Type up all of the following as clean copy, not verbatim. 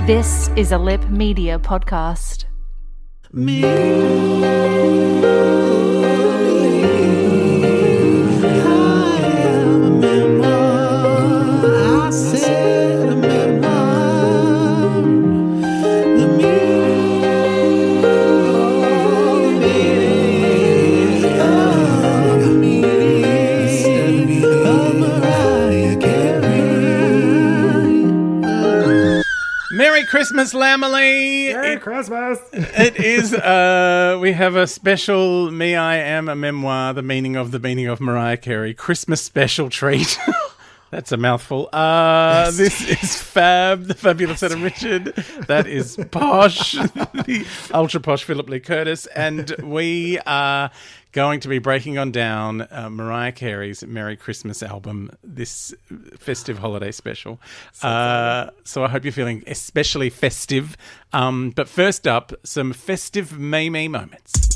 This is a Lip Media podcast. Me. Merry Christmas, Lamely! Merry Christmas! It is, we have a special Me, I Am a Memoir, the meaning of Mariah Carey Christmas special treat. That's a mouthful. Yes. This is Fab, the fabulous Adam Richard. That is Posh, the ultra posh Phillip Lee Curtis. And we are going to be breaking on down Mariah Carey's Merry Christmas album, this festive holiday special. So I hope you're feeling especially festive. But first up, some festive me moments.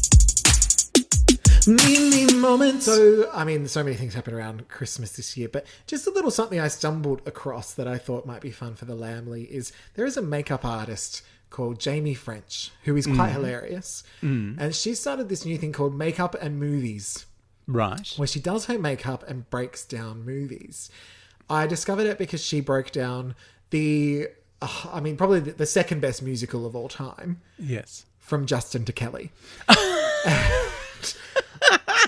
Me moments. So, I mean, so many things happen around Christmas this year, but just a little something I stumbled across that I thought might be fun for the Lamley is there is a makeup artist called Jamie French, who is quite hilarious. And she started this new thing called Makeup and Movies. Right. Where she does her makeup and breaks down movies. I discovered it because she broke down probably the second best musical of all time. Yes. From Justin to Kelly.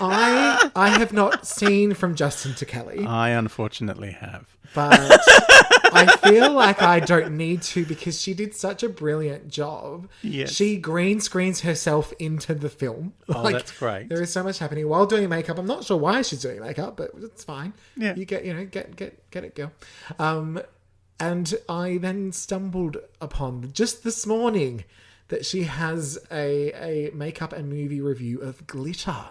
I have not seen From Justin to Kelly. I unfortunately have. But I feel like I don't need to because she did such a brilliant job. Yes. She green screens herself into the film. Oh, that's great. There is so much happening while doing makeup. I'm not sure why she's doing makeup, but it's fine. Yeah. You get it, girl. And I then stumbled upon just this morning that she has a makeup and movie review of Glitter.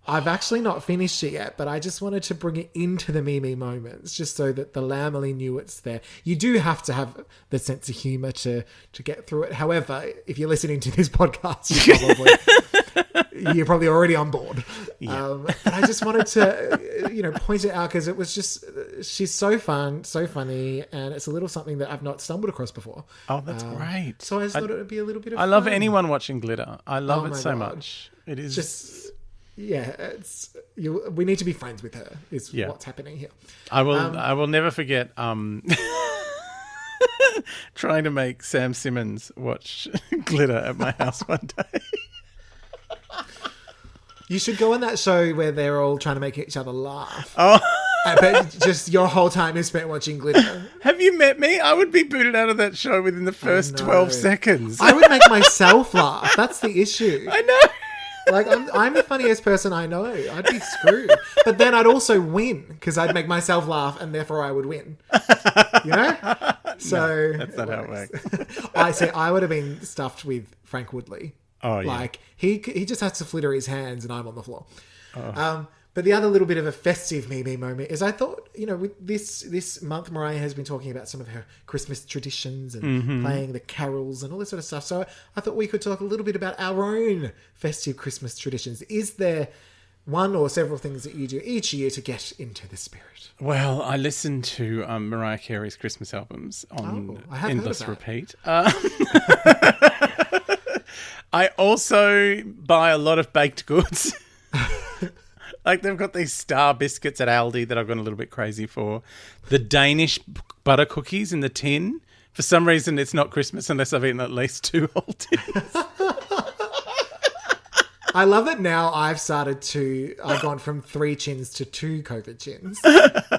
I've actually not finished it yet, but I just wanted to bring it into the me moments just so that the Lamely knew it's there. You do have to have the sense of humour to get through it. However, if you're listening to this podcast, you're probably already on board. Yeah. But I just wanted to, point it out because it was just, she's so fun, so funny, and it's a little something that I've not stumbled across before. Oh, that's great. So I just thought it would be a little bit of I love fun. anyone watching Glitter. I love it so God. much. It is Just... Yeah, we need to be friends with her is what's happening here. I will never forget trying to make Sam Simmons watch Glitter at my house one day. You should go on that show where they're all trying to make each other laugh. Oh. But just your whole time is spent watching Glitter. Have you met me? I would be booted out of that show within the first 12 seconds. I would make myself laugh. That's the issue. I know. Like, I'm the funniest person I know. I'd be screwed. But then I'd also win because I'd make myself laugh and therefore I would win. You know? So No, that's not how it works. I would have been stuffed with Frank Woodley. Oh, yeah. Like, he just has to flitter his hands and I'm on the floor. Oh. But the other little bit of a festive me moment is I thought, with this month, Mariah has been talking about some of her Christmas traditions and playing the carols and all this sort of stuff. So I thought we could talk a little bit about our own festive Christmas traditions. Is there one or several things that you do each year to get into the spirit? Well, I listen to Mariah Carey's Christmas albums on endless repeat. I also buy a lot of baked goods. Like, they've got these star biscuits at Aldi that I've gone a little bit crazy for. The Danish butter cookies in the tin. For some reason, it's not Christmas unless I've eaten at least 2 whole tins. I love it now. I've gone from 3 chins to 2 COVID chins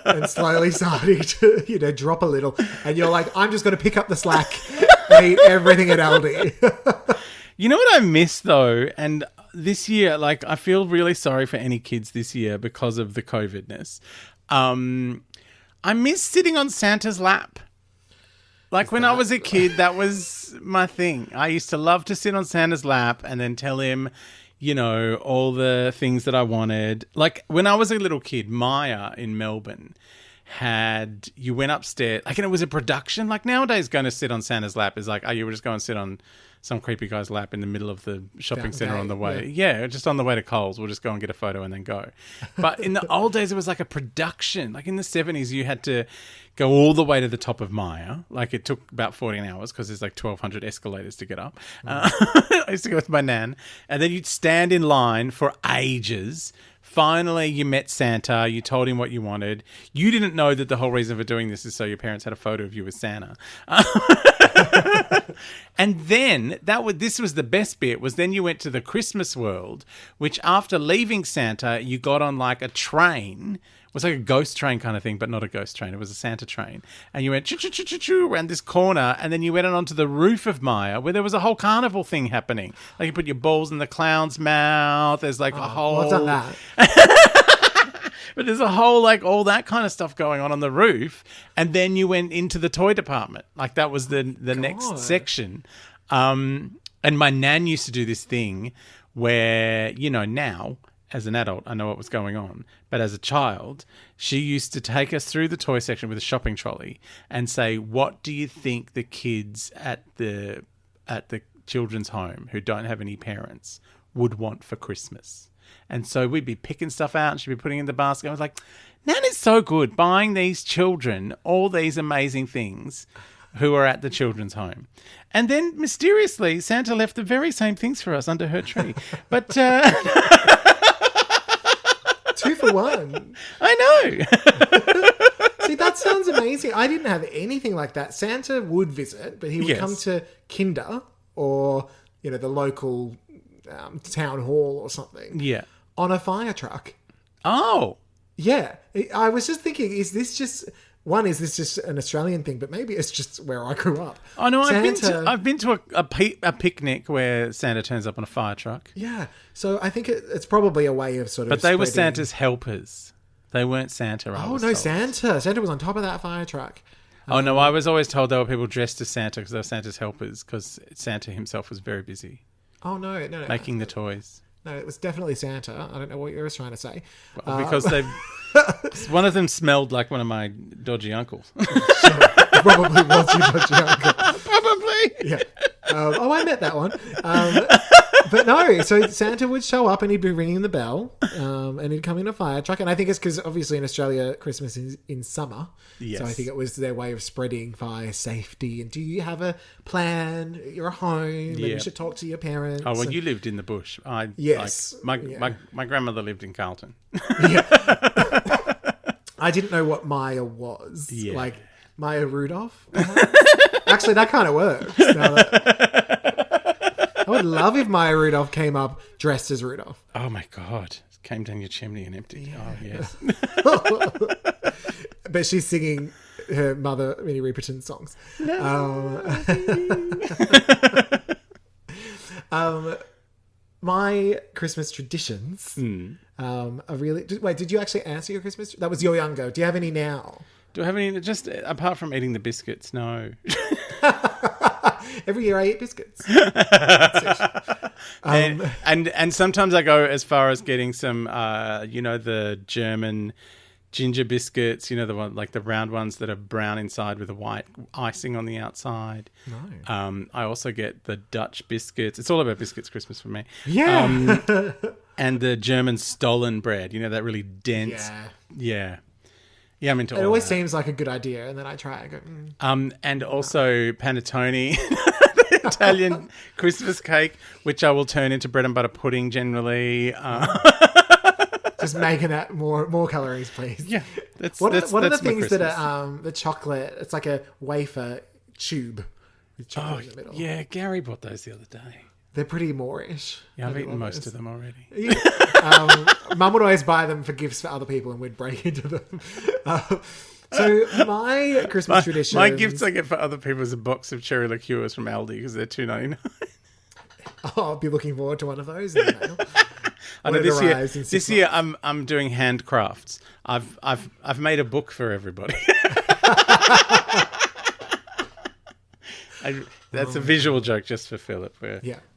and slowly starting to, drop a little. And you're like, I'm just going to pick up the slack and eat everything at Aldi. You know what I miss, though? And this year, I feel really sorry for any kids this year because of the COVIDness. I miss sitting on Santa's lap. When I was a kid, that was my thing. I used to love to sit on Santa's lap and then tell him, all the things that I wanted. Like, when I was a little kid, Maya in Melbourne you went upstairs, and it was a production. Like, nowadays, going to sit on Santa's lap is like, oh, you were just going to sit on some creepy guy's lap in the middle of the shopping Fountain centre Gate, on the way. Yeah, just on the way to Coles. We'll just go and get a photo and then go. But in the old days, it was like a production. Like in the 70s, you had to go all the way to the top of Maya. Like it took about 14 hours because there's like 1,200 escalators to get up. I used to go with my nan. And then you'd stand in line for ages. Finally, you met Santa. You told him what you wanted. You didn't know that the whole reason for doing this is so your parents had a photo of you with Santa. And then this was the best bit, was then you went to the Christmas world, which after leaving Santa, you got on like a train. It was like a ghost train kind of thing, but not a ghost train. It was a Santa train. And you went choo-choo-choo-choo-choo around this corner, and then you went onto the roof of Maya, where there was a whole carnival thing happening. Like you put your balls in the clown's mouth. There's like a whole... What's on that? But there's a whole, like, all that kind of stuff going on the roof. And then you went into the toy department. Like, that was the next section. And my nan used to do this thing where, you know, now, as an adult, I know what was going on. But as a child, she used to take us through the toy section with a shopping trolley and say, what do you think the kids at the children's home who don't have any parents would want for Christmas? And so we'd be picking stuff out and she'd be putting it in the basket. I was like, Nan is so good buying these children all these amazing things who are at the children's home. And then mysteriously, Santa left the very same things for us under her tree. But 2 for 1. I know. See, that sounds amazing. I didn't have anything like that. Santa would visit, but he would come to Kinder or, you know, the local town hall or something. Yeah. On a fire truck. Oh. Yeah. I was just thinking, is this just an Australian thing? But maybe it's just where I grew up. Oh, no, I've been to a picnic where Santa turns up on a fire truck. Yeah. So I think it's probably a way of sort of But they were Santa's helpers. They weren't Santa, Santa. Santa was on top of that fire truck. Oh, no, I was always told there were people dressed as Santa because they were Santa's helpers because Santa himself was very busy. Oh, no. Making the toys. No, it was definitely Santa. I don't know what you were trying to say. Well, because one of them smelled like one of my dodgy uncles. Probably was your dodgy uncle. Probably. Yeah. I met that one. But no, so Santa would show up and he'd be ringing the bell and he'd come in a fire truck. And I think it's because obviously in Australia, Christmas is in summer. Yes. So I think it was their way of spreading fire safety. And do you have a plan? You're home and you should talk to your parents. Oh, well, you lived in the bush. Yes. My grandmother lived in Carlton. Yeah. I didn't know what Maya was. Yeah. Like Maya Rudolph, perhaps? Actually, that kind of works. I would love if Maya Rudolph came up dressed as Rudolph. Oh, my God. Came down your chimney and emptied. Yeah. Oh, yes. But she's singing her mother, Minnie Riperton songs. My Christmas traditions are really... Wait, did you actually answer your Christmas? That was your younger. Do you have any now? Do I have any? Just apart from eating the biscuits, no. Every year I eat biscuits. And sometimes I go as far as getting some, the German ginger biscuits, the one like the round ones that are brown inside with a white icing on the outside. No. I also get the Dutch biscuits. It's all about biscuits Christmas for me. Yeah. And the German stollen bread, that really dense. Yeah. Yeah, I'm into all that. It always seems like a good idea, and then I try and go, and also panettone, the Italian Christmas cake, which I will turn into bread and butter pudding generally. Just making that more calories, please. Yeah. What are the things that are the chocolate? It's like a wafer tube with chocolate in the middle. Yeah, Gary bought those the other day. They're pretty Moorish. Yeah, I've eaten most of them already. Yeah. Mum would always buy them for gifts for other people and we'd break into them. So my Christmas tradition... My gifts I get for other people is a box of cherry liqueurs from Aldi because they're $2.99. I'll be looking forward to one of those in the mail. I know this year I'm doing handcrafts. I've made a book for everybody. That's a visual joke just for Philip.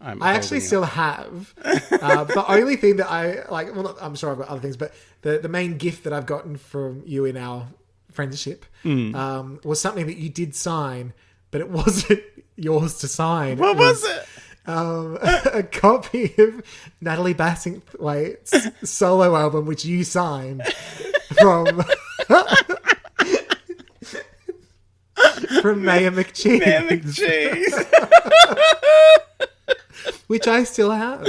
I actually still have. The only thing that I like, I'm sure I've got other things, but the main gift that I've gotten from you in our friendship was something that you did sign, but it wasn't yours to sign. What was it? A copy of Natalie Bassingthwaite's solo album, which you signed from Mayor McCheese. Mayor McCheese. Which I still have.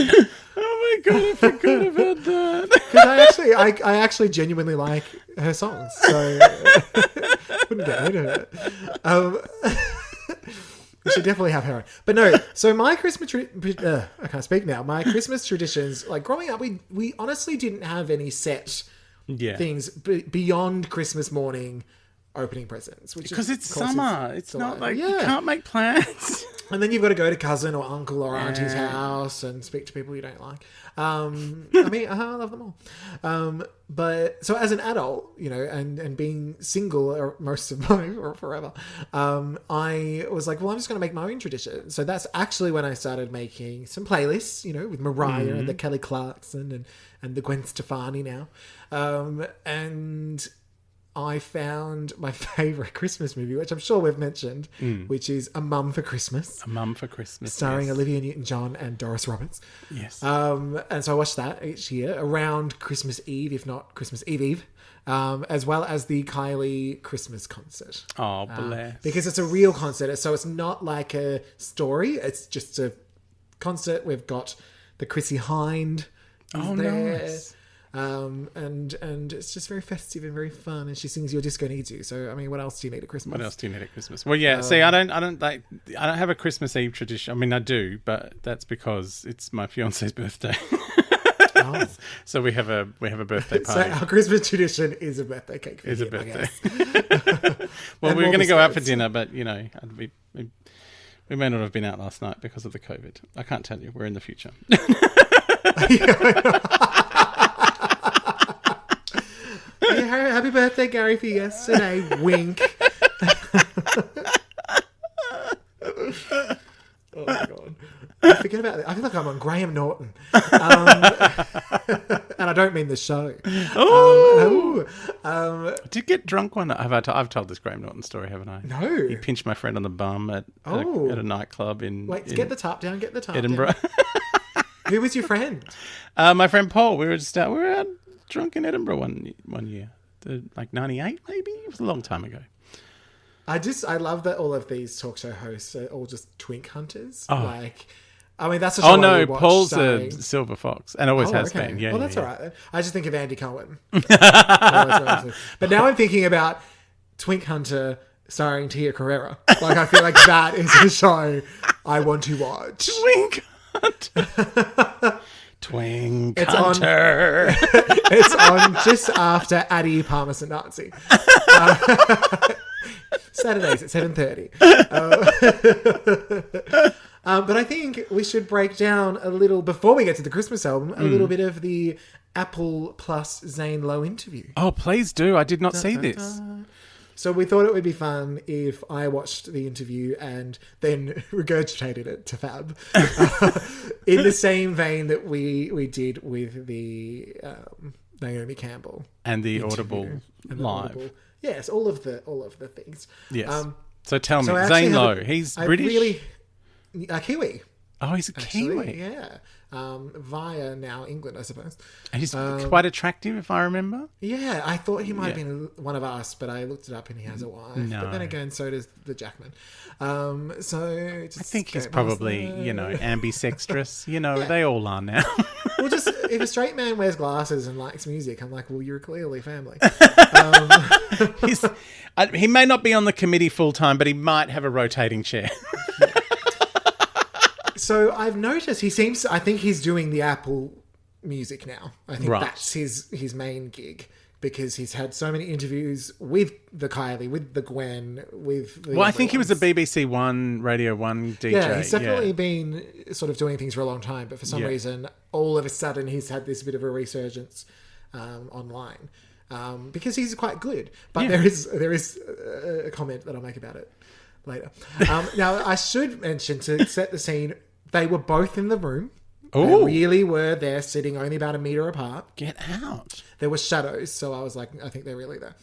Oh my God, I forgot about that. Because I actually genuinely like her songs, so wouldn't get rid of it. We should definitely have her on. But no, so my Christmas... I can't speak now. My Christmas traditions, like growing up, we honestly didn't have any set things beyond Christmas morning opening presents. Because it's summer. It's not like you Yeah. can't make plans. And then you've got to go to cousin or uncle or auntie's house and speak to people you don't like. I love them all. But so as an adult, and being single most of my or forever, I was like, well, I'm just going to make my own tradition. So that's actually when I started making some playlists, with Mariah and the Kelly Clarkson and the Gwen Stefani now. And I found my favourite Christmas movie, which I'm sure we've mentioned, which is A Mum for Christmas. A Mum for Christmas. Starring Olivia Newton-John and Doris Roberts. Yes. And so I watched that each year around Christmas Eve, if not Christmas Eve, as well as the Kylie Christmas concert. Oh, bless. Because it's a real concert, so it's not like a story. It's just a concert. We've got the Chrissy Hind there. Nice. And it's just very festive and very fun, and she sings Your Disco Needs You. So I mean, what else do you need at Christmas? What else do you need at Christmas? Well, yeah. See, I don't have a Christmas Eve tradition. I mean, I do, but that's because it's my fiance's birthday. Oh. So we have a birthday So party. our Christmas tradition is a birthday cake. For Is a him, I birthday. guess. Well, And we were more going to go out for biscuits. dinner, but we may not have been out last night because of the COVID. I can't tell you. We're in the future. Yeah, happy birthday, Gary, for yesterday. Wink. Oh my God. I forget about that. I feel like I'm on Graham Norton. And I don't mean the show. I did get drunk one night. I've told this Graham Norton story, haven't I? No. He pinched my friend on the bum at a nightclub in Get the top down. Get the top Edinburgh. down. Who was your friend? My friend Paul. We were out drunk in Edinburgh one year. Like 98 maybe? It was a long time ago. I love that all of these talk show hosts are all just twink hunters. Oh. That's a show. Oh no, I would watch, Paul's saying... a silver fox and always has okay. been. Yeah, well, that's yeah. all right then. I just think of Andy Cohen. But now I'm thinking about Twink Hunter starring Tia Carrera. Like, I feel like that is a show I want to watch. Twink Hunter. Twink It's Hunter. It's on just after Addie Parmesan Nazi. Saturdays at 7:30. But I think we should break down a little, before we get to the Christmas album, a little bit of the Apple plus Zane Lowe interview. Oh, please do. I did not see this. So we thought it would be fun if I watched the interview and then regurgitated it to Fab in the same vein that we did with the Naomi Campbell And the interview Audible and the Live. Audible. Yes, all of the things. Yes. So tell me, So I actually Zane have Lowe, he's British? Kiwi. Oh, he's a Actually, Kiwi. yeah. Via now England, I suppose. And he's quite attractive, if I remember. Yeah, I thought he might have been one of us, but I looked it up and he has a wife. No. But then again, so does the Jackman. So just I think he's go past probably, that. ambisextrous. They all are now. Well, just if a straight man wears glasses and likes music, I'm like, well, you're clearly family. He may not be on the committee full time, but he might have a rotating chair. So I've noticed I think he's doing the Apple music now. I think Right. that's his main gig, because he's had so many interviews with the Kylie, with the Gwen, with the Well, I other think he was a ones. BBC One, Radio 1 DJ. Yeah, he's definitely been sort of doing things for a long time, but for some Yeah. reason, all of a sudden, he's had this bit of a resurgence online, because he's quite good. But there is a comment that I'll make about it later. Now, I should mention, to set the scene, they were both in the room. They Ooh. really were there, sitting only about a metre apart. Get out. There were shadows, so I was like, I think they're really there.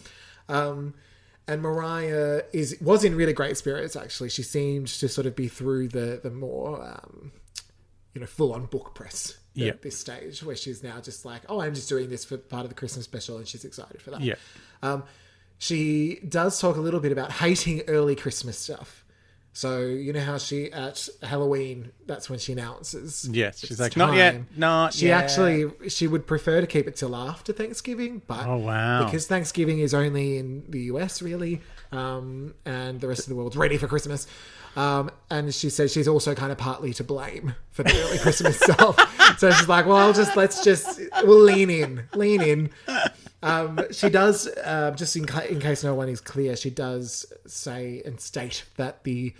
And Mariah was in really great spirits, actually. She seemed to sort of be through the more, full-on book press at this stage, where she's now just like, oh, I'm just doing this for part of the Christmas special, and she's excited for that. Yeah. She does talk a little bit about hating early Christmas stuff. So, you know how she, at Halloween, that's when she announces. Yes, she's like, not yet. She would prefer to keep it till after Thanksgiving, but oh, wow. because Thanksgiving is only in the US, really, and the rest of the world's ready for Christmas. And she says she's also kind of partly to blame for the early Christmas stuff. So she's like, well, we'll lean in. She does, just in case no one is clear, she does say and state that the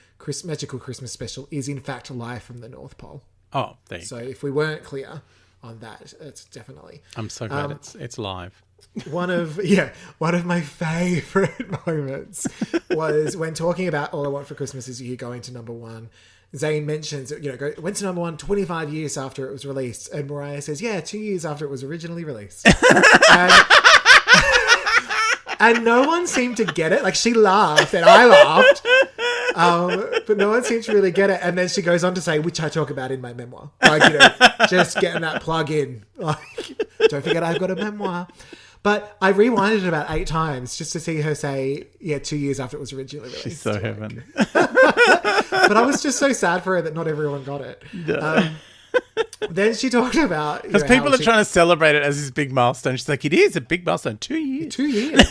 Magical Christmas special is in fact live from the North Pole. Oh, there you go. So if we weren't clear on that, it's definitely. I'm so glad it's live. One of my favourite moments was when talking about All I Want for Christmas Is You going to number one. Zayn mentions, it went to number one 25 years after it was released. And Mariah says, 2 years after it was originally released. And no one seemed to get it. Like, she laughed and I laughed. But no one seemed to really get it. And then she goes on to say, which I talk about in my memoir. Like, just getting that plug in. Like, don't forget I've got a memoir. But I rewinded it about 8 times just to see her say, 2 years after it was originally released. She's so heaven. But I was just so sad for her that not everyone got it. No. Then she talked about... Because people are trying to celebrate it as this big milestone. She's like, it is a big milestone. 2 years. 2 years.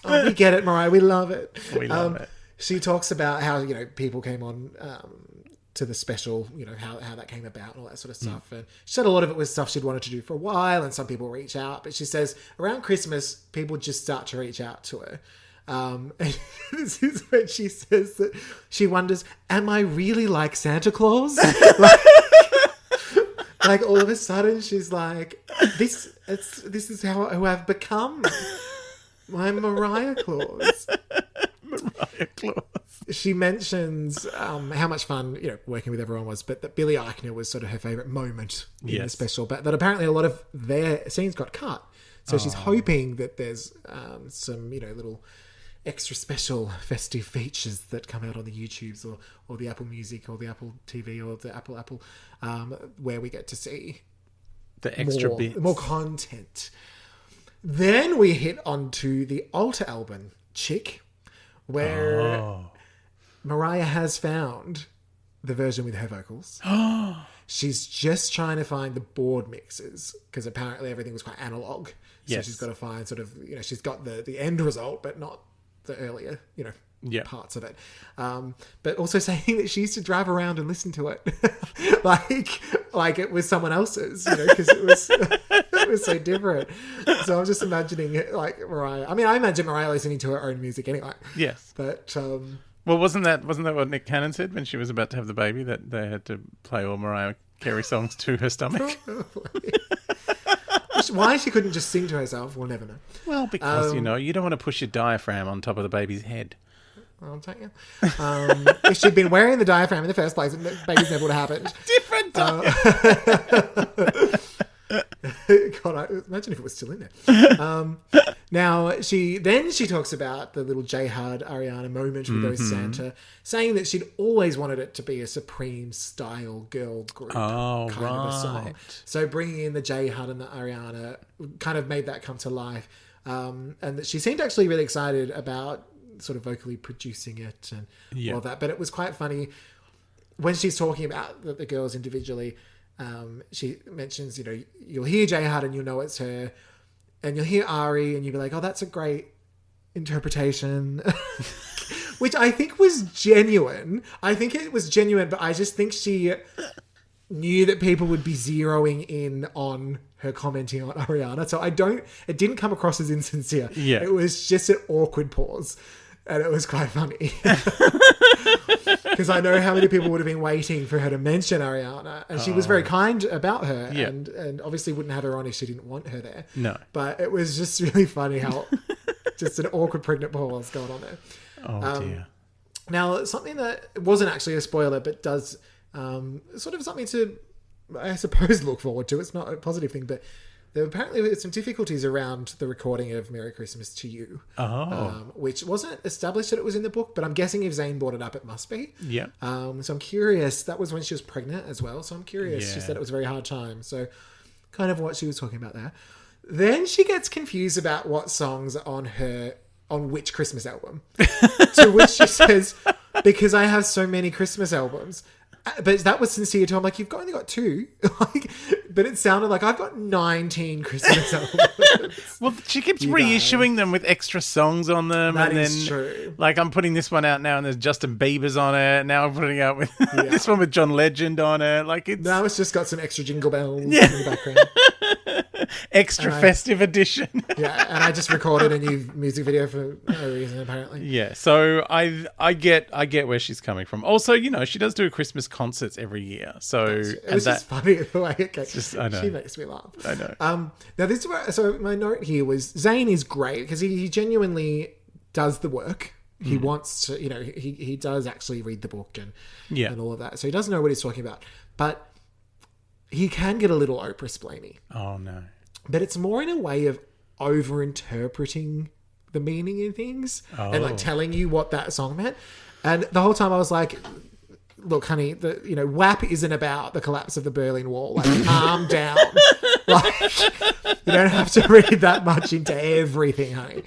Oh, we get it, Mariah. We love it. We love it. She talks about how, people came on... to the special, how that came about and all that sort of stuff. And she said a lot of it was stuff she'd wanted to do for a while, and some people reach out. But she says around Christmas, people just start to reach out to her. And this is when she says that she wonders, am I really like Santa Claus? like all of a sudden she's like, this is who I've become. I'm Mariah Claus. Mariah Claus. She mentions how much fun, working with everyone was, but that Billy Eichner was sort of her favourite moment in the special, but that apparently a lot of their scenes got cut. So she's hoping that there's some, little extra special festive features that come out on the YouTubes or the Apple Music or the Apple TV or the Apple, where we get to see the extra bits. More content. Then we hit onto the Alter album, Chick, where Mariah has found the version with her vocals. She's just trying to find the board mixes because apparently everything was quite analog. So she's got to find sort of, she's got the end result, but not the earlier, parts of it. But also saying that she used to drive around and listen to it like it was someone else's, because it was so different. So I'm just imagining it like Mariah. I mean, I imagine Mariah listening to her own music anyway. Yes. But well, wasn't that what Nick Cannon said when she was about to have the baby, that they had to play all Mariah Carey songs to her stomach? Why she couldn't just sing to herself, we'll never know. Well, because, you don't want to push your diaphragm on top of the baby's head. I'll take you. If she'd been wearing the diaphragm in the first place, the baby's never would have happened. Different God, imagine if it was still in there. Now, she talks about the little J Hard Ariana moment with those Santa, saying that she'd always wanted it to be a Supreme style girl group kind of a song. So bringing in the J Hard and the Ariana kind of made that come to life. And that she seemed actually really excited about sort of vocally producing it and all that. But it was quite funny when she's talking about the girls individually. She mentions, you'll hear J Hard and you'll know it's her, and you'll hear Ari and you'll be like, oh, that's a great interpretation, which I think was genuine. I think it was genuine, but I just think she knew that people would be zeroing in on her commenting on Ariana. So it didn't come across as insincere. Yeah. It was just an awkward pause. And it was quite funny. Because I know how many people would have been waiting for her to mention Ariana. And she was very kind about her. And obviously wouldn't have her on if she didn't want her there. No. But it was just really funny how just an awkward pregnant pause going on there. Oh, dear. Now, something that wasn't actually a spoiler, but does sort of something to, I suppose, look forward to. It's not a positive thing, but there apparently were some difficulties around the recording of Merry Christmas to You. Which wasn't established that it was in the book, but I'm guessing if Zayn brought it up, it must be. Yeah. So I'm curious. That was when she was pregnant as well. So I'm curious. Yeah. She said it was a very hard time. So kind of what she was talking about there. Then she gets confused about what songs are on which Christmas album. To which she says, because I have so many Christmas albums. But that was sincere too. I'm like, you've only got 2. But it sounded like I've got 19 Christmas albums. Well, she keeps reissuing them with extra songs on them. That and is then, true. Like, I'm putting this one out now and there's Justin Bieber's on it. Now I'm putting out with this one with John Legend on it. Like, it's... Now it's just got some extra jingle bells in the background. Extra festive edition. Yeah, and I just recorded a new music video for no reason, apparently. Yeah, so I get where she's coming from. Also, she does do Christmas concerts every year. So it was just funny the way it goes. I know. She makes me laugh. I know. Now this is where, so my note here was Zayn is great because he genuinely does the work. He wants to, he does actually read the book and all of that. So he does know what he's talking about. But he can get a little Oprah-splainy. Oh, no. But it's more in a way of over-interpreting the meaning in things and like telling you what that song meant. And the whole time I was like, look, honey, WAP isn't about the collapse of the Berlin Wall. Like, calm down. Like, you don't have to read that much into everything, honey.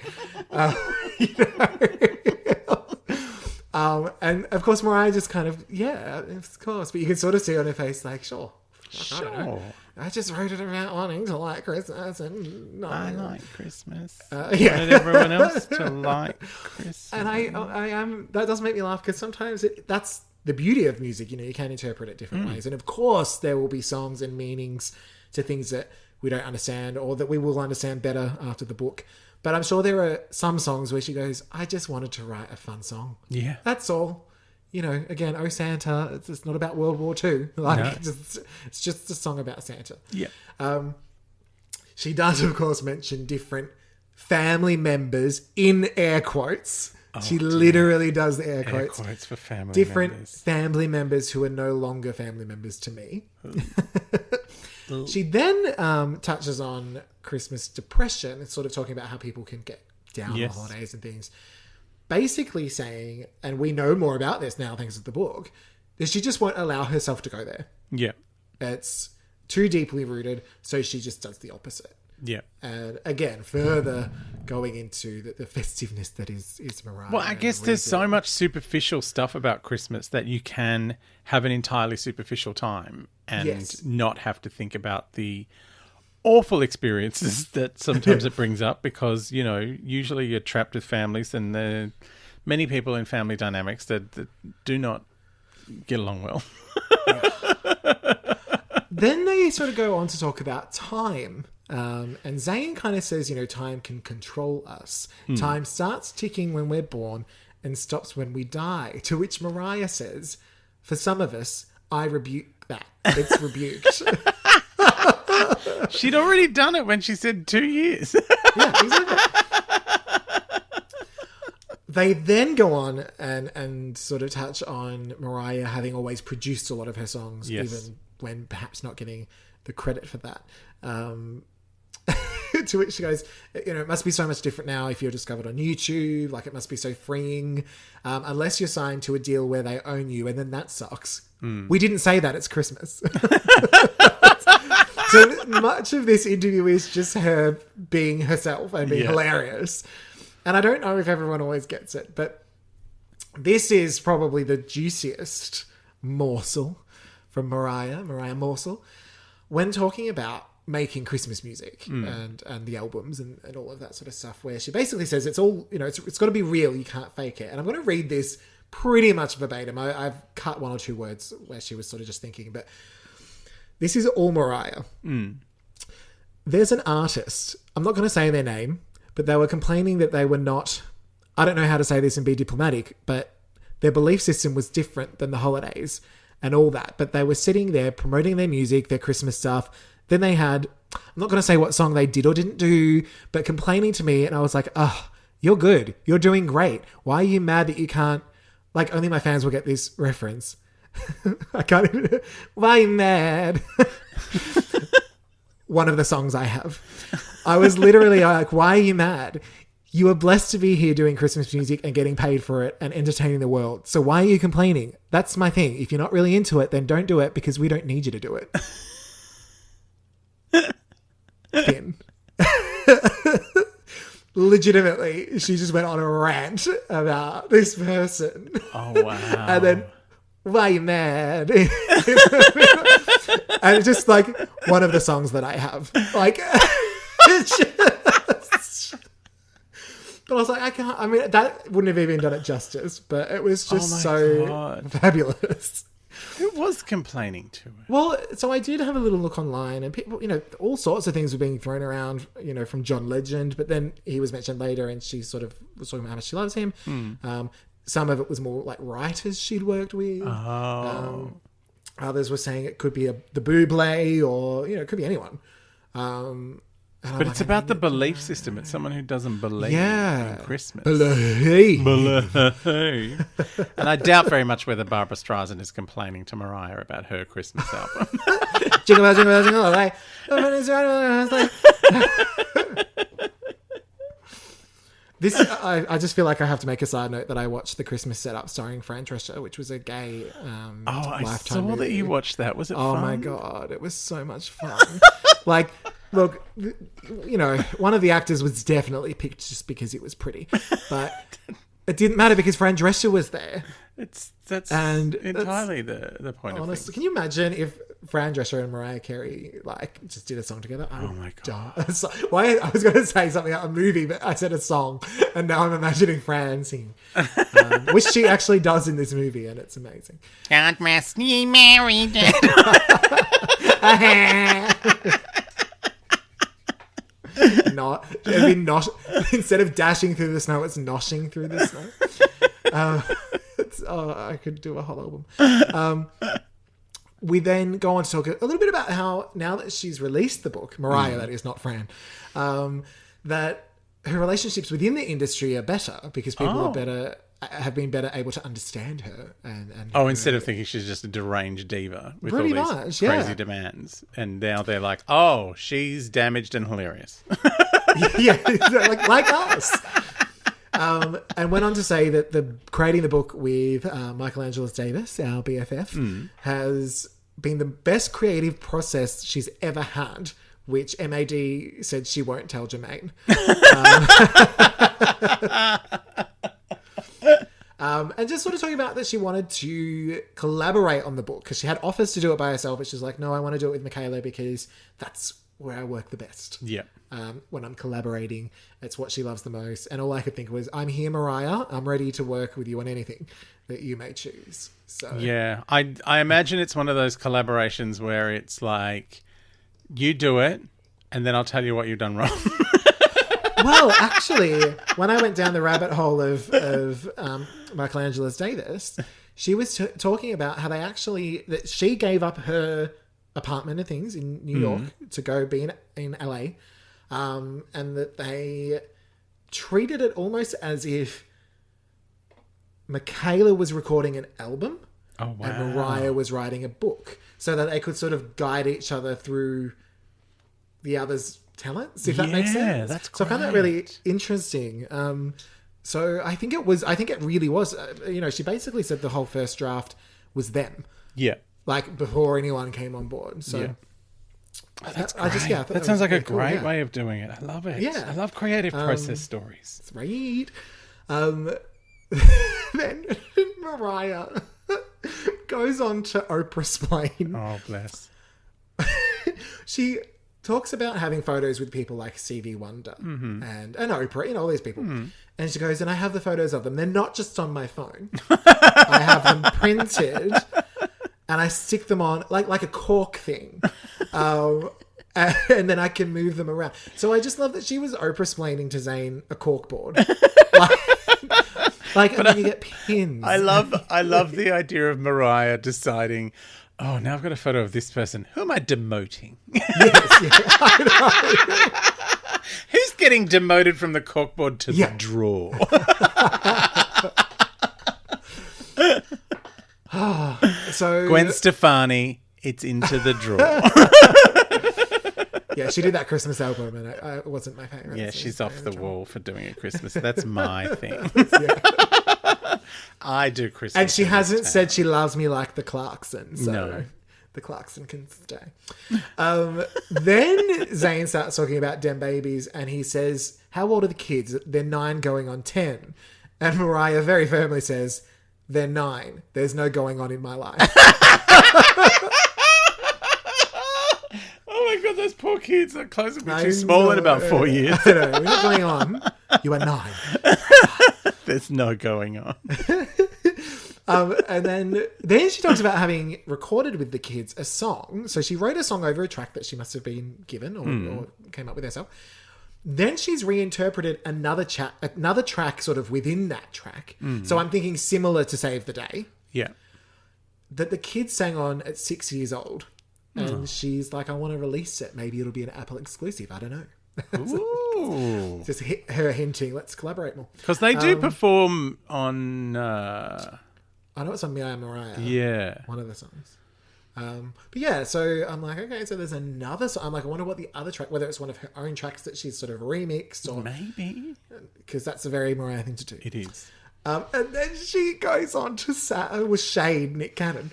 And of course, Mariah just kind of, yeah, of course. But you can sort of see on her face, like, sure. I don't know. I just wrote it about wanting to like Christmas and no. I like Christmas. Yeah. Wanted everyone else to like Christmas. And I am. That does make me laugh because sometimes that's the beauty of music. You can interpret it different ways, and of course there will be songs and meanings to things that we don't understand or that we will understand better after the book. But I'm sure there are some songs where she goes, "I just wanted to write a fun song. Yeah, that's all." Again, Oh Santa, it's not about World War II. Like, no. it's just a song about Santa. Yeah. She does, of course, mention different family members in air quotes. She literally does the air quotes. Air quotes for family different members. Family members who are no longer family members to me. She then touches on Christmas depression and sort of talking about how people can get down on the holidays and things. Basically saying, and we know more about this now thanks to the book, that she just won't allow herself to go there. Yeah. It's too deeply rooted, so she just does the opposite. Yeah. And again, further going into the festiveness that is Mariah. Well, I guess there's so much superficial stuff about Christmas that you can have an entirely superficial time and not have to think about the awful experiences that sometimes it brings up because, usually you're trapped with families and there are many people in family dynamics that do not get along well. Then they sort of go on to talk about time. And Zayn kind of says, time can control us. Time starts ticking when we're born and stops when we die. To which Mariah says, for some of us, I rebuke that. It's rebuked. She'd already done it when she said 2 years. Yeah, exactly. They then go on and sort of touch on Mariah having always produced a lot of her songs, even when perhaps not getting the credit for that. To which she goes, it must be so much different now if you're discovered on YouTube. Like, it must be so freeing. Unless you're signed to a deal where they own you, and then that sucks. We didn't say that. It's Christmas. So much of this interview is just her being herself and being hilarious. And I don't know if everyone always gets it, but this is probably the juiciest morsel from Mariah Morsel, when talking about making Christmas music and the albums and all of that sort of stuff, where she basically says it's all, it's got to be real. You can't fake it. And I'm going to read this pretty much verbatim. I've cut one or two words where she was sort of just thinking, but this is all Mariah. There's an artist, I'm not going to say their name, but they were complaining that they were not, I don't know how to say this and be diplomatic, but their belief system was different than the holidays and all that. But they were sitting there promoting their music, their Christmas stuff. Then they had, I'm not going to say what song they did or didn't do, but complaining to me. And I was like, oh, you're good. You're doing great. Why are you mad that you can't, like, only my fans will get this reference. I can't even, why are you mad? one of the songs I have. I was literally like, why are you mad? You are blessed to be here doing Christmas music and getting paid for it and entertaining the world. So why are you complaining? That's my thing. If you're not really into it, then don't do it because we don't need you to do it. Finn. Legitimately, she just went on a rant about this person. Oh, wow. And then, why are you mad? And it's just like one of the songs that I have. Like, it's just... But I was like, I can't... I mean, that wouldn't have even done it justice, but it was just fabulous. Who was complaining to it? Well, so I did have a little look online, and people, all sorts of things were being thrown around, from John Legend, but then he was mentioned later, and she sort of was talking about how much she loves him. Some of it was more like writers she'd worked with. Others were saying it could be the Bublé, or, it could be anyone. But it's about the belief system. It's someone who doesn't believe in Christmas. Believe. And I doubt very much whether Barbara Streisand is complaining to Mariah about her Christmas album. Jingle bell, jingle bell, jingle all the way. This, I just feel like I have to make a side note that I watched The Christmas Setup starring Fran Drescher, which was a gay I saw movie. that you watched that. Was it fun? Oh my God, it was so much fun. Like, look, one of the actors was definitely picked just because it was pretty, but it didn't matter because Fran Drescher was there. That's entirely the point of things. Can you imagine if Fran Drescher and Mariah Carey just did a song together? Oh my God! Why I was going to say something about a movie, but I said a song, and now I'm imagining Fran singing, which she actually does in this movie, and it's amazing. God bless me, Mary. Instead of dashing through the snow, it's noshing through the snow. I could do a whole album. We then go on to talk a little bit about how, now that she's released the book, Mariah, that is, not Fran, that her relationships within the industry are better because people have been better able to understand her. And instead of thinking she's just a deranged diva with pretty all these crazy demands. And now they're like, oh, she's damaged and hilarious. Yeah, like us. And went on to say that creating the book with Michelangelo Davis, our BFF, has been the best creative process she's ever had, which MAD said she won't tell Jermaine. And just sort of talking about that she wanted to collaborate on the book because she had offers to do it by herself, but she's like, no, I want to do it with Michaela because that's where I work the best. Yeah. When I'm collaborating, it's what she loves the most. And all I could think was, I'm here, Mariah. I'm ready to work with you on anything that you may choose. So yeah, I imagine it's one of those collaborations where it's like, you do it, and then I'll tell you what you've done wrong. Well, actually, when I went down the rabbit hole of Michelangelo Davis, she was talking about how that she gave up her apartment and things in New York to go be in LA, and that they treated it almost as if Michaela was recording an album and Mariah was writing a book, so that they could sort of guide each other through the other's talents, if that makes sense. That's great. So I found that really interesting. So I think it really was, she basically said the whole first draft was them. Yeah. Like before anyone came on board. So yeah. That's great. That sounds like a great way of doing it. I love it. Yeah. I love creative process stories. That's right. Then Mariah goes on to Oprah-splain. Oh, bless. She talks about having photos with people like Stevie Wonder and Oprah, all these people. And she goes, and I have the photos of them. They're not just on my phone. I have them printed and I stick them on like a cork thing. And then I can move them around. So I just love that she was Oprah-splaining to Zayn a corkboard. And then you get pins. I love the idea of Mariah deciding, oh, now I've got a photo of this person. Who am I demoting? Yes, I know. Who's getting demoted from the corkboard to the drawer? So Gwen Stefani, it's into the drawer. Yeah, she did that Christmas album, and it wasn't my favourite. Yeah, so she's off the wall for doing a Christmas. That's my thing. Yeah. I do Christmas. And she in this hasn't town. said she loves me like the Clarkson, so No. the Clarkson can stay. Then Zayn starts talking about dem babies, and he says, how old are the kids? They're 9 going on 10. And Mariah very firmly says, they're 9. There's no going on in my life. Oh my God, those poor kids. Their clothes will be I too small in know. about 4 years. I know, we're not going on. You are 9. There's no going on. And then she talks about having recorded with the kids a song. So she wrote a song over a track that she must have been given or came up with herself. Then she's reinterpreted another track sort of within that track. So I'm thinking similar to Save the Day. Yeah. That the kids sang on at 6 years old. And she's like, I want to release it. Maybe it'll be an Apple exclusive. I don't know. Ooh. Just her hinting, let's collaborate more. Because they do perform on... I know it's on Mariah. yeah. One of the songs. But yeah, so I'm like, okay, so there's another song. I'm like, I wonder what the other track, whether it's one of her own tracks that she's sort of remixed or... Maybe. Because that's a very Mariah thing to do. It is. And then she goes on to shade Nick Cannon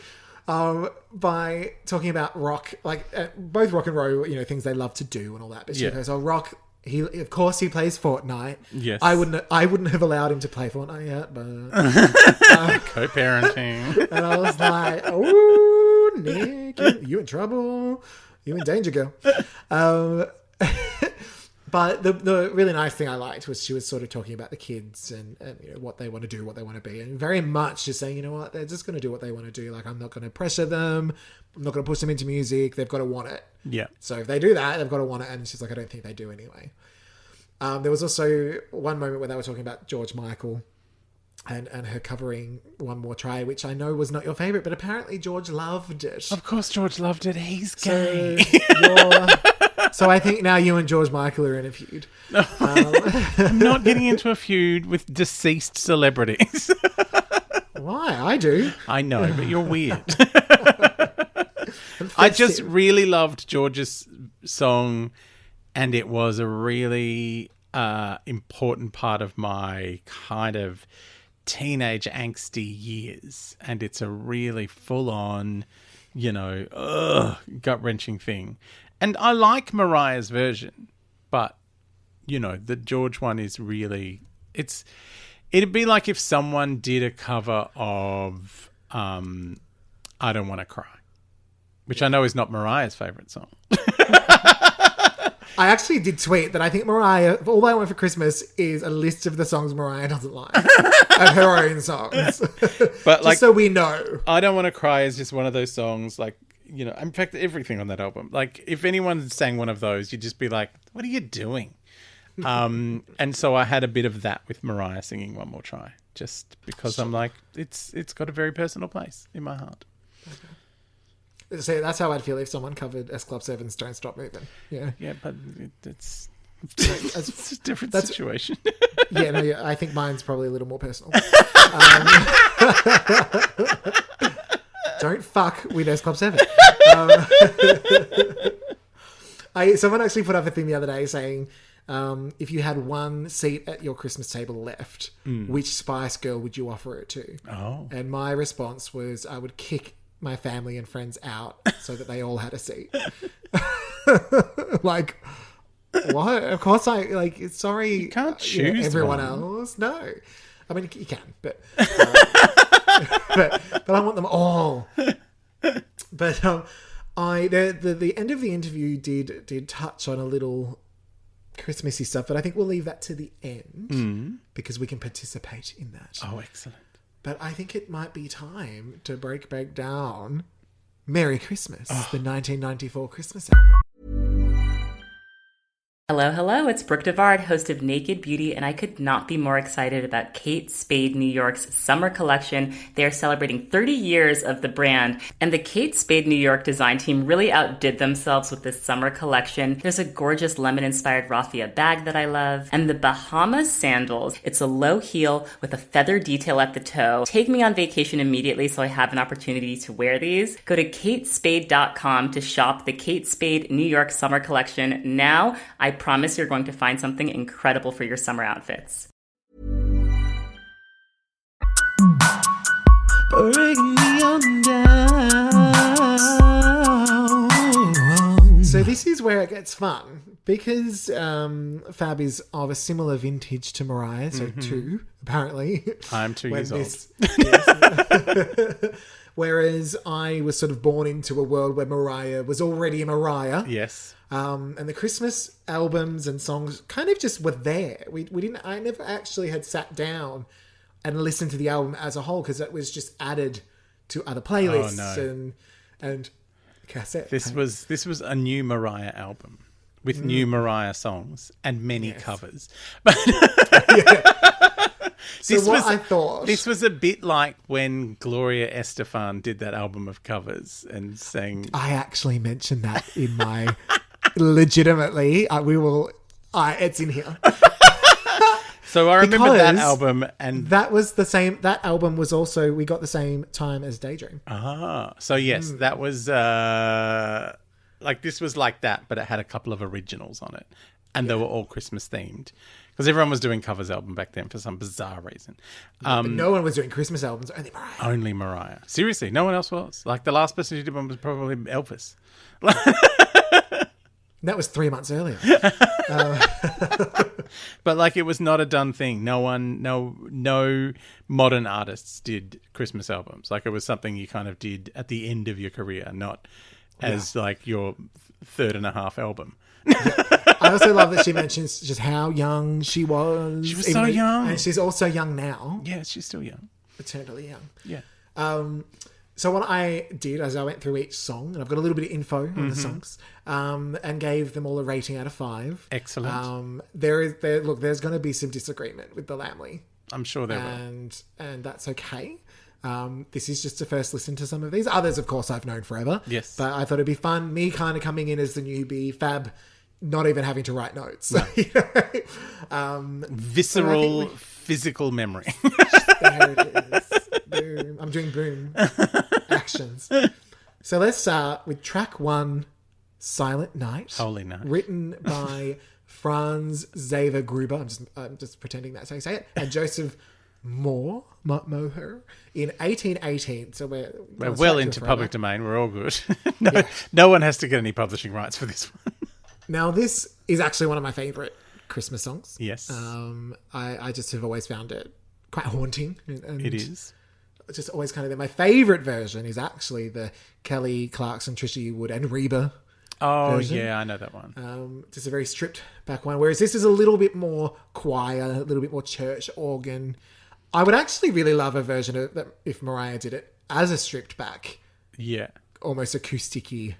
by talking about rock, like both rock and roll, things they love to do and all that. But she goes, rock... Of course he plays Fortnite. Yes. I wouldn't have allowed him to play Fortnite yet, but Co-parenting. and I was like, "Oh, Nick, you in trouble? You in danger, girl." But the really nice thing I liked was she was sort of talking about the kids and what they want to do, what they want to be, and very much just saying, you know what, they're just going to do what they want to do. Like, I'm not going to pressure them. I'm not going to push them into music. They've got to want it. Yeah. So if they do that, they've got to want it. And she's like, I don't think they do anyway. There was also one moment where they were talking about George Michael and her covering One More Try, which I know was not your favourite, but apparently George loved it. Of course George loved it. He's gay. So I think now you and George Michael are in a feud. I'm not getting into a feud with deceased celebrities. Why? I do. I know, but you're weird. I just really loved George's song, and it was a really important part of my kind of teenage angsty years. And it's a really full-on, gut-wrenching thing. And I like Mariah's version, but, the George one is really... It'd be like if someone did a cover of I Don't Want to Cry, which I know is not Mariah's favourite song. I actually did tweet that I think Mariah, all I want for Christmas is a list of the songs Mariah doesn't like. Of her own songs. But just so we know. I Don't Want to Cry is just one of those songs, like, in fact, everything on that album. Like, if anyone sang one of those, you'd just be like, what are you doing? And so I had a bit of that with Mariah singing One More Try, just because I'm like, it's got a very personal place in my heart. Okay. See, that's how I'd feel if someone covered S Club 7's Don't Stop Moving. Yeah. Yeah, but it's a different situation. I think mine's probably a little more personal. Don't fuck with S Club 7. Someone actually put up a thing the other day saying, if you had one seat at your Christmas table left, which Spice Girl would you offer it to? Oh. And my response was, I would kick my family and friends out so that they all had a seat. Like, what? Of course sorry. You can't choose everyone one. else. No. I mean, you can, but but I want them all. But the end of the interview did touch on a little Christmassy stuff, but I think we'll leave that to the end because we can participate in that. Oh, excellent. But I think it might be time to break down Merry Christmas, the 1994 Christmas album. Hello, hello, it's Brooke Devard, host of Naked Beauty, and I could not be more excited about Kate Spade New York's summer collection. They are celebrating 30 years of the brand, and the Kate Spade New York design team really outdid themselves with this summer collection. There's a gorgeous lemon-inspired raffia bag that I love, and the Bahamas sandals. It's a low heel with a feather detail at the toe. Take me on vacation immediately so I have an opportunity to wear these. Go to katespade.com to shop the Kate Spade New York summer collection now. I promise you're going to find something incredible for your summer outfits. Bring me on down. So this is where it gets fun because Fab is of a similar vintage to Mariah, so two apparently. I'm 2 years old. Yes. Whereas I was sort of born into a world where Mariah was already a Mariah. Yes. And the Christmas albums and songs kind of just were there. We didn't. I never actually had sat down and listened to the album as a whole because it was just added to other playlists and cassettes. This was a new Mariah album with new Mariah songs and many covers. I thought this was a bit like when Gloria Estefan did that album of covers and sang. I actually mentioned that in my. Legitimately, it's in here. So I remember that album, and that was the same. That album was also we got the same time as Daydream. So yes, that was like this was like that, but it had a couple of originals on it, and they were all Christmas themed because everyone was doing covers album back then for some bizarre reason. But no one was doing Christmas albums. Only Mariah. Only Mariah. Seriously, no one else was. Like the last person who did one was probably Elvis. That was 3 months earlier. But like it was not a done thing. No modern artists did Christmas albums. Like it was something you kind of did at the end of your career, not as like your third and a half album. I also love that she mentions just how young she was. She was so young. And she's also young now. Yeah, she's still young. Eternally young. Yeah. So what I did is I went through each song, and I've got a little bit of info on the songs, and gave them all a rating out of 5. Excellent. There's going to be some disagreement with the Lamley. I'm sure there will. And that's okay. This is just a first listen to some of these. Others, of course, I've known forever. Yes. But I thought it'd be fun, me kind of coming in as the newbie, Fab not even having to write notes. No. Visceral, physical memory. There it is. Boom. I'm doing boom actions. So let's start with track 1, Silent Night. Holy Night. Written by Franz Xaver Gruber. I'm just pretending that's how you say it. And Joseph Moher in 1818. So we're well into public domain. We're all good. No one has to get any publishing rights for this one. Now, this is actually one of my favourite Christmas songs. Yes. I just have always found it quite haunting. And it is. Just always kind of there. My favourite version is actually the Kelly Clarkson, Trisha Yearwood and Reba version. Yeah, I know that one. Just a very stripped back one. Whereas this is a little bit more choir, a little bit more church organ. I would actually really love a version of that if Mariah did it as a stripped back. Yeah. Almost acoustic-y.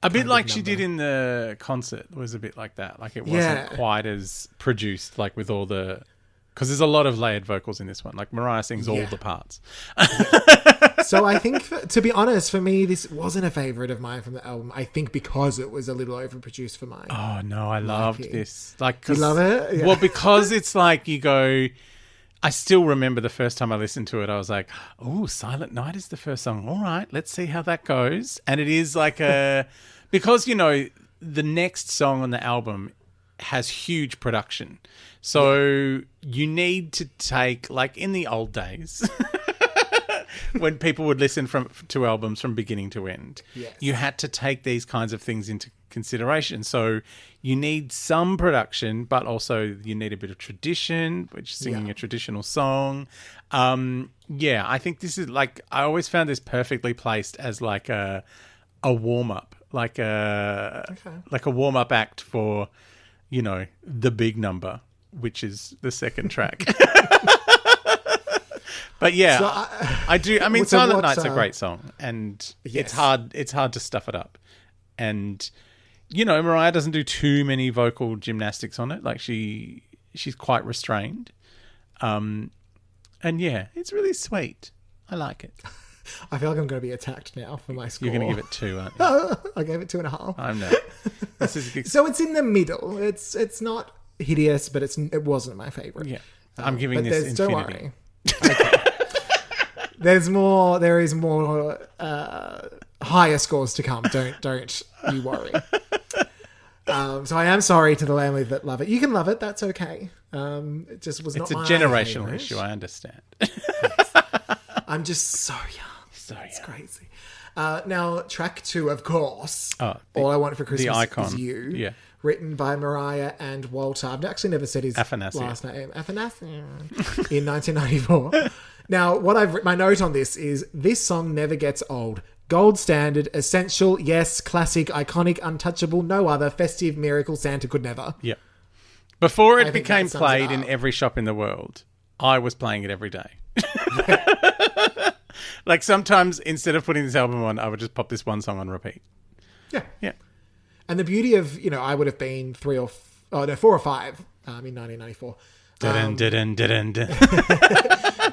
A bit like she did in the concert. It was a bit like that. Like it wasn't quite as produced, like with all the... Because there's a lot of layered vocals in this one. Like Mariah sings all the parts. So I think, to be honest, for me, this wasn't a favourite of mine from the album. I think because it was a little overproduced for mine. Oh, no, I loved this. Like, you love it? Yeah. Well, because it's like you go... I still remember the first time I listened to it, I was like, oh, Silent Night is the first song. All right, let's see how that goes. And it is like a... Because, you know, the next song on the album has huge production. So you need to take, like in the old days, when people would listen to albums from beginning to end, you had to take these kinds of things into consideration. So you need some production, but also you need a bit of tradition, which is singing a traditional song. I think this is like, I always found this perfectly placed as like a warm-up, like a warm-up act for, you know, the big number, which is the second track. But yeah, so I do. I mean, Silent Night's a great song, and it's hard to stuff it up. And Mariah doesn't do too many vocal gymnastics on it. Like she's quite restrained. And yeah, it's really sweet. I like it. I feel like I'm going to be attacked now for my score. You're going to give it 2, aren't you? I gave it 2.5. I'm not. So it's in the middle. It's not hideous, but it wasn't my favorite. Yeah, I'm giving this infinity. Don't worry. Okay. There is more higher scores to come. Don't you worry. So I am sorry to the landlady that love it. You can love it. That's okay. It just was not. It's a generational issue. I understand. Yes. I'm just so young. It's crazy. Now, track 2, of course. All I Want for Christmas Is You. Yeah. Written by Mariah and Walter. I've actually never said his last name. Afanasio. In 1994. Now, my note on this is, this song never gets old. Gold standard, essential, yes, classic, iconic, untouchable, no other, festive, miracle, Santa could never. Yeah. Before it became played in every shop in the world, I was playing it every day. Like sometimes instead of putting this album on, I would just pop this one song on repeat. Yeah. Yeah. And the beauty of, I would have been 4 or 5 in 1994.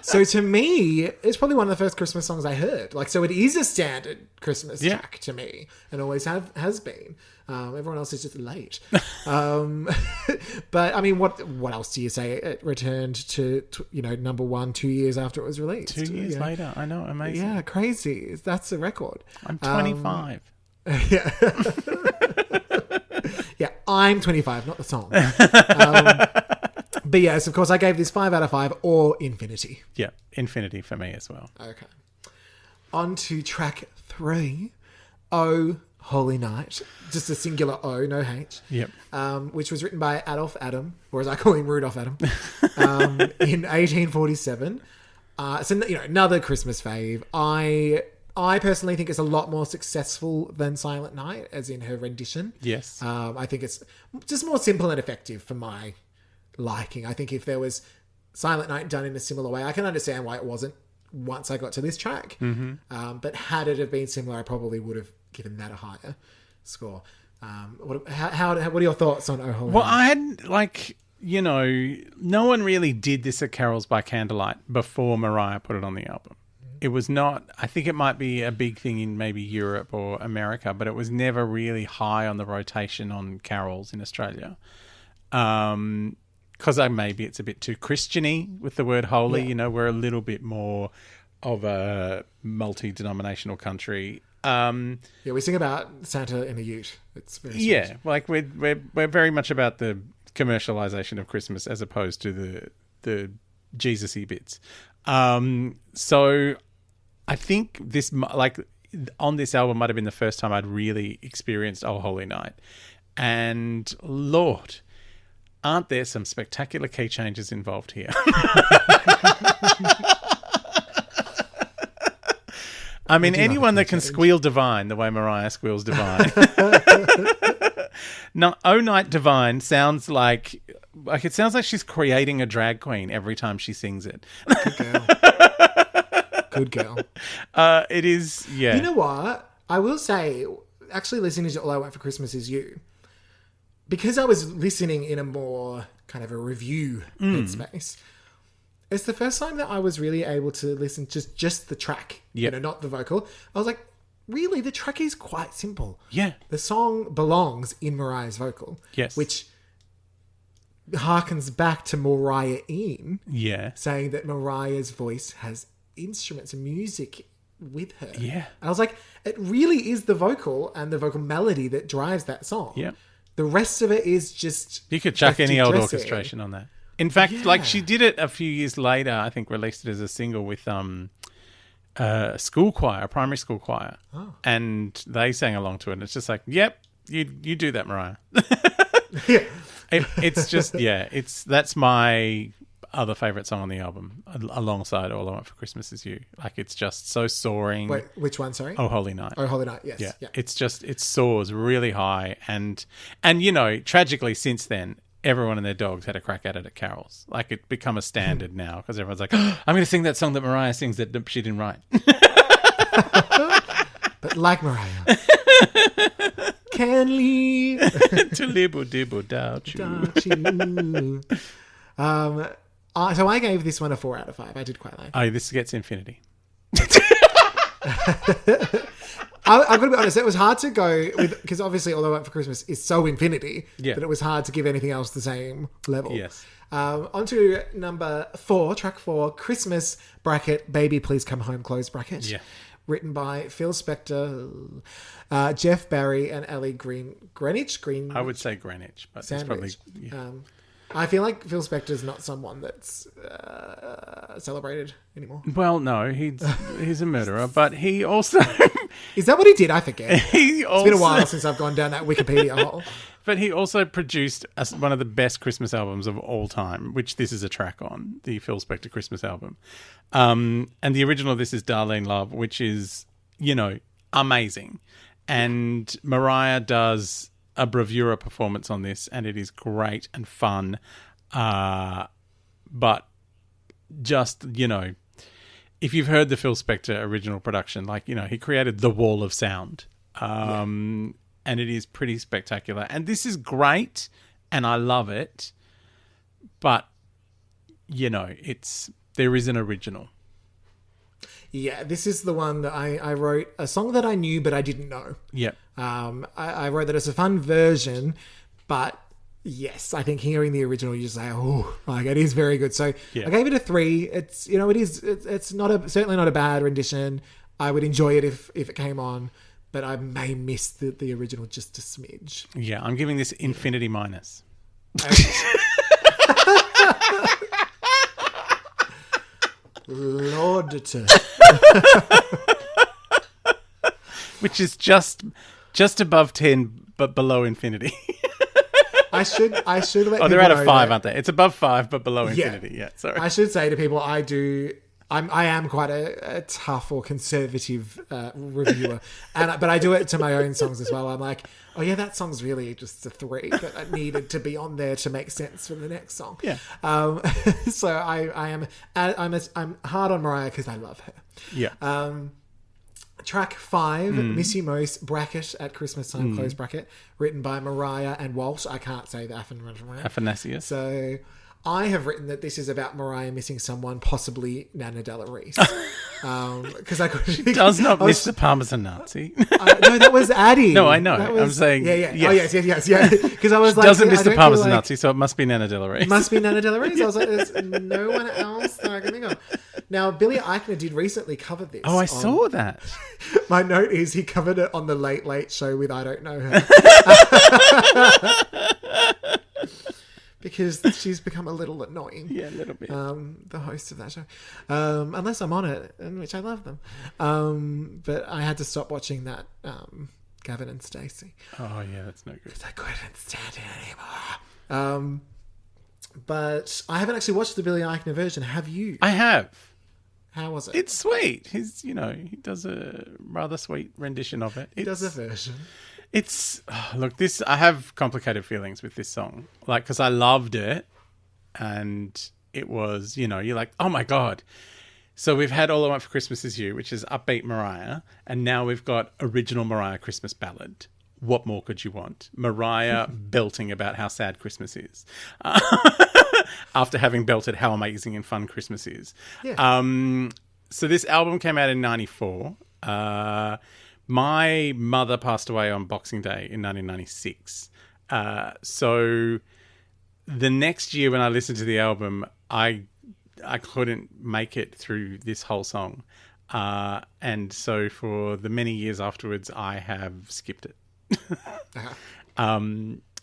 So to me, it's probably one of the first Christmas songs I heard. Like, so it is a standard Christmas track to me, and always has been. Everyone else is just late. But I mean, what else do you say? It returned to number 1 2 years after it was released. 2 years later, I know, amazing. Yeah, crazy. That's a record. I'm 25. Yeah. Yeah, I'm 25, not the song. But yes, of course, I gave this 5 out of 5 or infinity. Yeah, infinity for me as well. Okay. On to track 3, Oh Holy Night. Just a singular O, no H. Yep. Which was written by Adolf Adam, or as I call him, Rudolph Adam, in 1847. It's another Christmas fave. I personally think it's a lot more successful than Silent Night, as in her rendition. Yes. I think it's just more simple and effective for my liking. I think if there was Silent Night done in a similar way, I can understand why it wasn't once I got to this track. Mm-hmm. But had it have been similar, I probably would have given that a higher score. What are your thoughts on Oh Holy Night? I had, no one really did this at Carols by Candlelight before Mariah put it on the album. It was not, I think it might be a big thing in maybe Europe or America, but it was never really high on the rotation on carols in Australia. Because maybe it's a bit too Christian-y with the word holy. Yeah. We're a little bit more of a multi-denominational country. We sing about Santa in a ute. It's very strange. Like we're very much about the commercialization of Christmas as opposed to the Jesus-y bits. So I think this, on this album might have been the first time I'd really experienced Oh Holy Night. And Lord, aren't there some spectacular key changes involved here? I mean, anyone that can squeal divine the way Mariah squeals divine. No, Oh Night Divine sounds like it sounds like she's creating a drag queen every time she sings it. Good girl. Good girl. It is, yeah. You know what? I will say, actually listening to All I Want for Christmas Is You, because I was listening in a more kind of a review headspace, it's the first time that I was really able to listen to just the track, not the vocal. I was like, really, the track is quite simple. Yeah. The song belongs in Mariah's vocal. Yes. Which harkens back to Mariah saying that Mariah's voice has instruments and music with her. Yeah. And I was like, it really is the vocal and the vocal melody that drives that song. Yeah. The rest of it is just... You could chuck any old orchestration on that. In fact, she did it a few years later, I think released it as a single with a school choir, a primary school choir. Oh. And they sang along to it. And it's just like, yep, you do that, Mariah. Yeah. It's just, that's my other favourite song on the album, alongside All I Want for Christmas Is You. Like, it's just so soaring. Wait, which one, sorry? Oh Holy Night. Oh Holy Night, yes. Yeah. It's just, it soars really high. And tragically since then, everyone and their dogs had a crack at it at carols. Like, it's become a standard now because everyone's like, I'm going to sing that song that Mariah sings that she didn't write. But like Mariah, can leave. To libble dibble doubt you. Without you. So I gave this one a 4 out of 5. I did quite like it. Oh, this gets infinity. I've got to be honest, it was hard to go with, because obviously All I Want for Christmas is so infinity that it was hard to give anything else the same level. Yes. On to number 4, track 4, Christmas bracket, Baby Please Come Home, close bracket. Yeah. Written by Phil Spector, Jeff Barry, and Ellie Greenwich. I would say Greenwich, but it's probably... Yeah. I feel like Phil Spector's not someone that's celebrated anymore. Well, no, he's a murderer, but he also... Is that what he did? I forget. It's been a while since I've gone down that Wikipedia hole. But he also produced one of the best Christmas albums of all time, which this is a track on, the Phil Spector Christmas album. And the original of this is Darlene Love, which is, amazing. And Mariah does a bravura performance on this, and it is great and fun. But just, if you've heard the Phil Spector original production, he created the wall of sound. And it is pretty spectacular. And this is great, and I love it. But, there is an original. Yeah, this is the one that I wrote, a song that I knew but I didn't know. Yep. I wrote that as a fun version, but yes, I think hearing the original, you just say, it is very good. So I gave it a 3. It's, it's certainly not a bad rendition. I would enjoy it if it came on, but I may miss the original just a smidge. Yeah, I'm giving this infinity minus. Lord. Which is just above 10, but below infinity. I should let people know. Oh, they're out of 5, aren't they? It's above 5, but below infinity. Yeah, sorry. I should say to people, I am quite a tough or conservative reviewer, but I do it to my own songs as well. I'm like, oh yeah, that song's really just a 3, but it needed to be on there to make sense for the next song. Yeah. So I'm hard on Mariah because I love her. Yeah. Track 5, Miss You Most, bracket at Christmas time, close bracket, written by Mariah and Walt. I can't say the Athanasius. So I have written that this is about Mariah missing someone, possibly Nana Della Reese. Because she does not miss the Parmesan Nazi. No, that was Addie. No, I know. I'm saying... Yeah. Yes. Oh, yes. Yeah. Because I was she like... doesn't miss the Parmesan Nazi, so it must be Nana Della Reese. Must be Nana Della Reese. I was like, there's no one else that I can think of. Now, Billy Eichner did recently cover this. Oh, I saw that. My note is he covered it on the Late Late Show with I Don't Know Her. Because she's become a little annoying. Yeah, a little bit. The host of that show. Unless I'm on it, in which I love them. But I had to stop watching that Gavin and Stacey. Oh, yeah, that's no good. Because I couldn't stand it anymore. But I haven't actually watched the Billy Eichner version. Have you? I have. How was it? It's sweet. He does a rather sweet rendition of it. He does a version. I have complicated feelings with this song. Because I loved it. And it was, you're like, oh my God. So we've had All I Want for Christmas Is You, which is upbeat Mariah. And now we've got original Mariah Christmas ballad. What more could you want? Mariah belting about how sad Christmas is. After having belted how amazing and fun Christmas is. Yeah. So this album came out in 94. My mother passed away on Boxing Day in 1996. So the next year when I listened to the album, I couldn't make it through this whole song. And so for the many years afterwards, I have skipped it.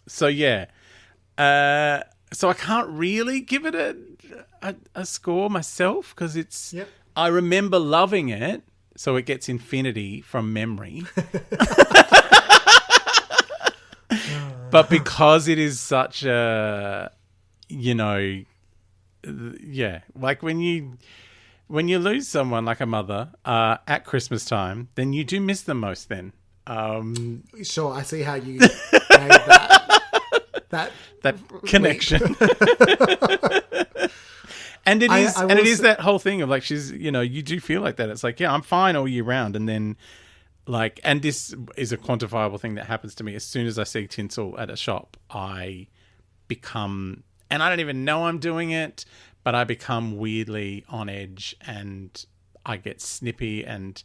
So yeah. So I can't really give it a score myself because it's... Yep. I remember loving it, so it gets infinity from memory. But because it is such a, like when you lose someone like a mother at Christmas time, then you do miss them most then. Sure, I see how you made that connection. And it is, it is that whole thing of like she's, you do feel like that. It's like, yeah, I'm fine all year round, and then Like, and this is a quantifiable thing that happens to me. As soon as I see tinsel at a shop, I become, and I don't even know I'm doing it, but I become weirdly on edge and I get snippy, and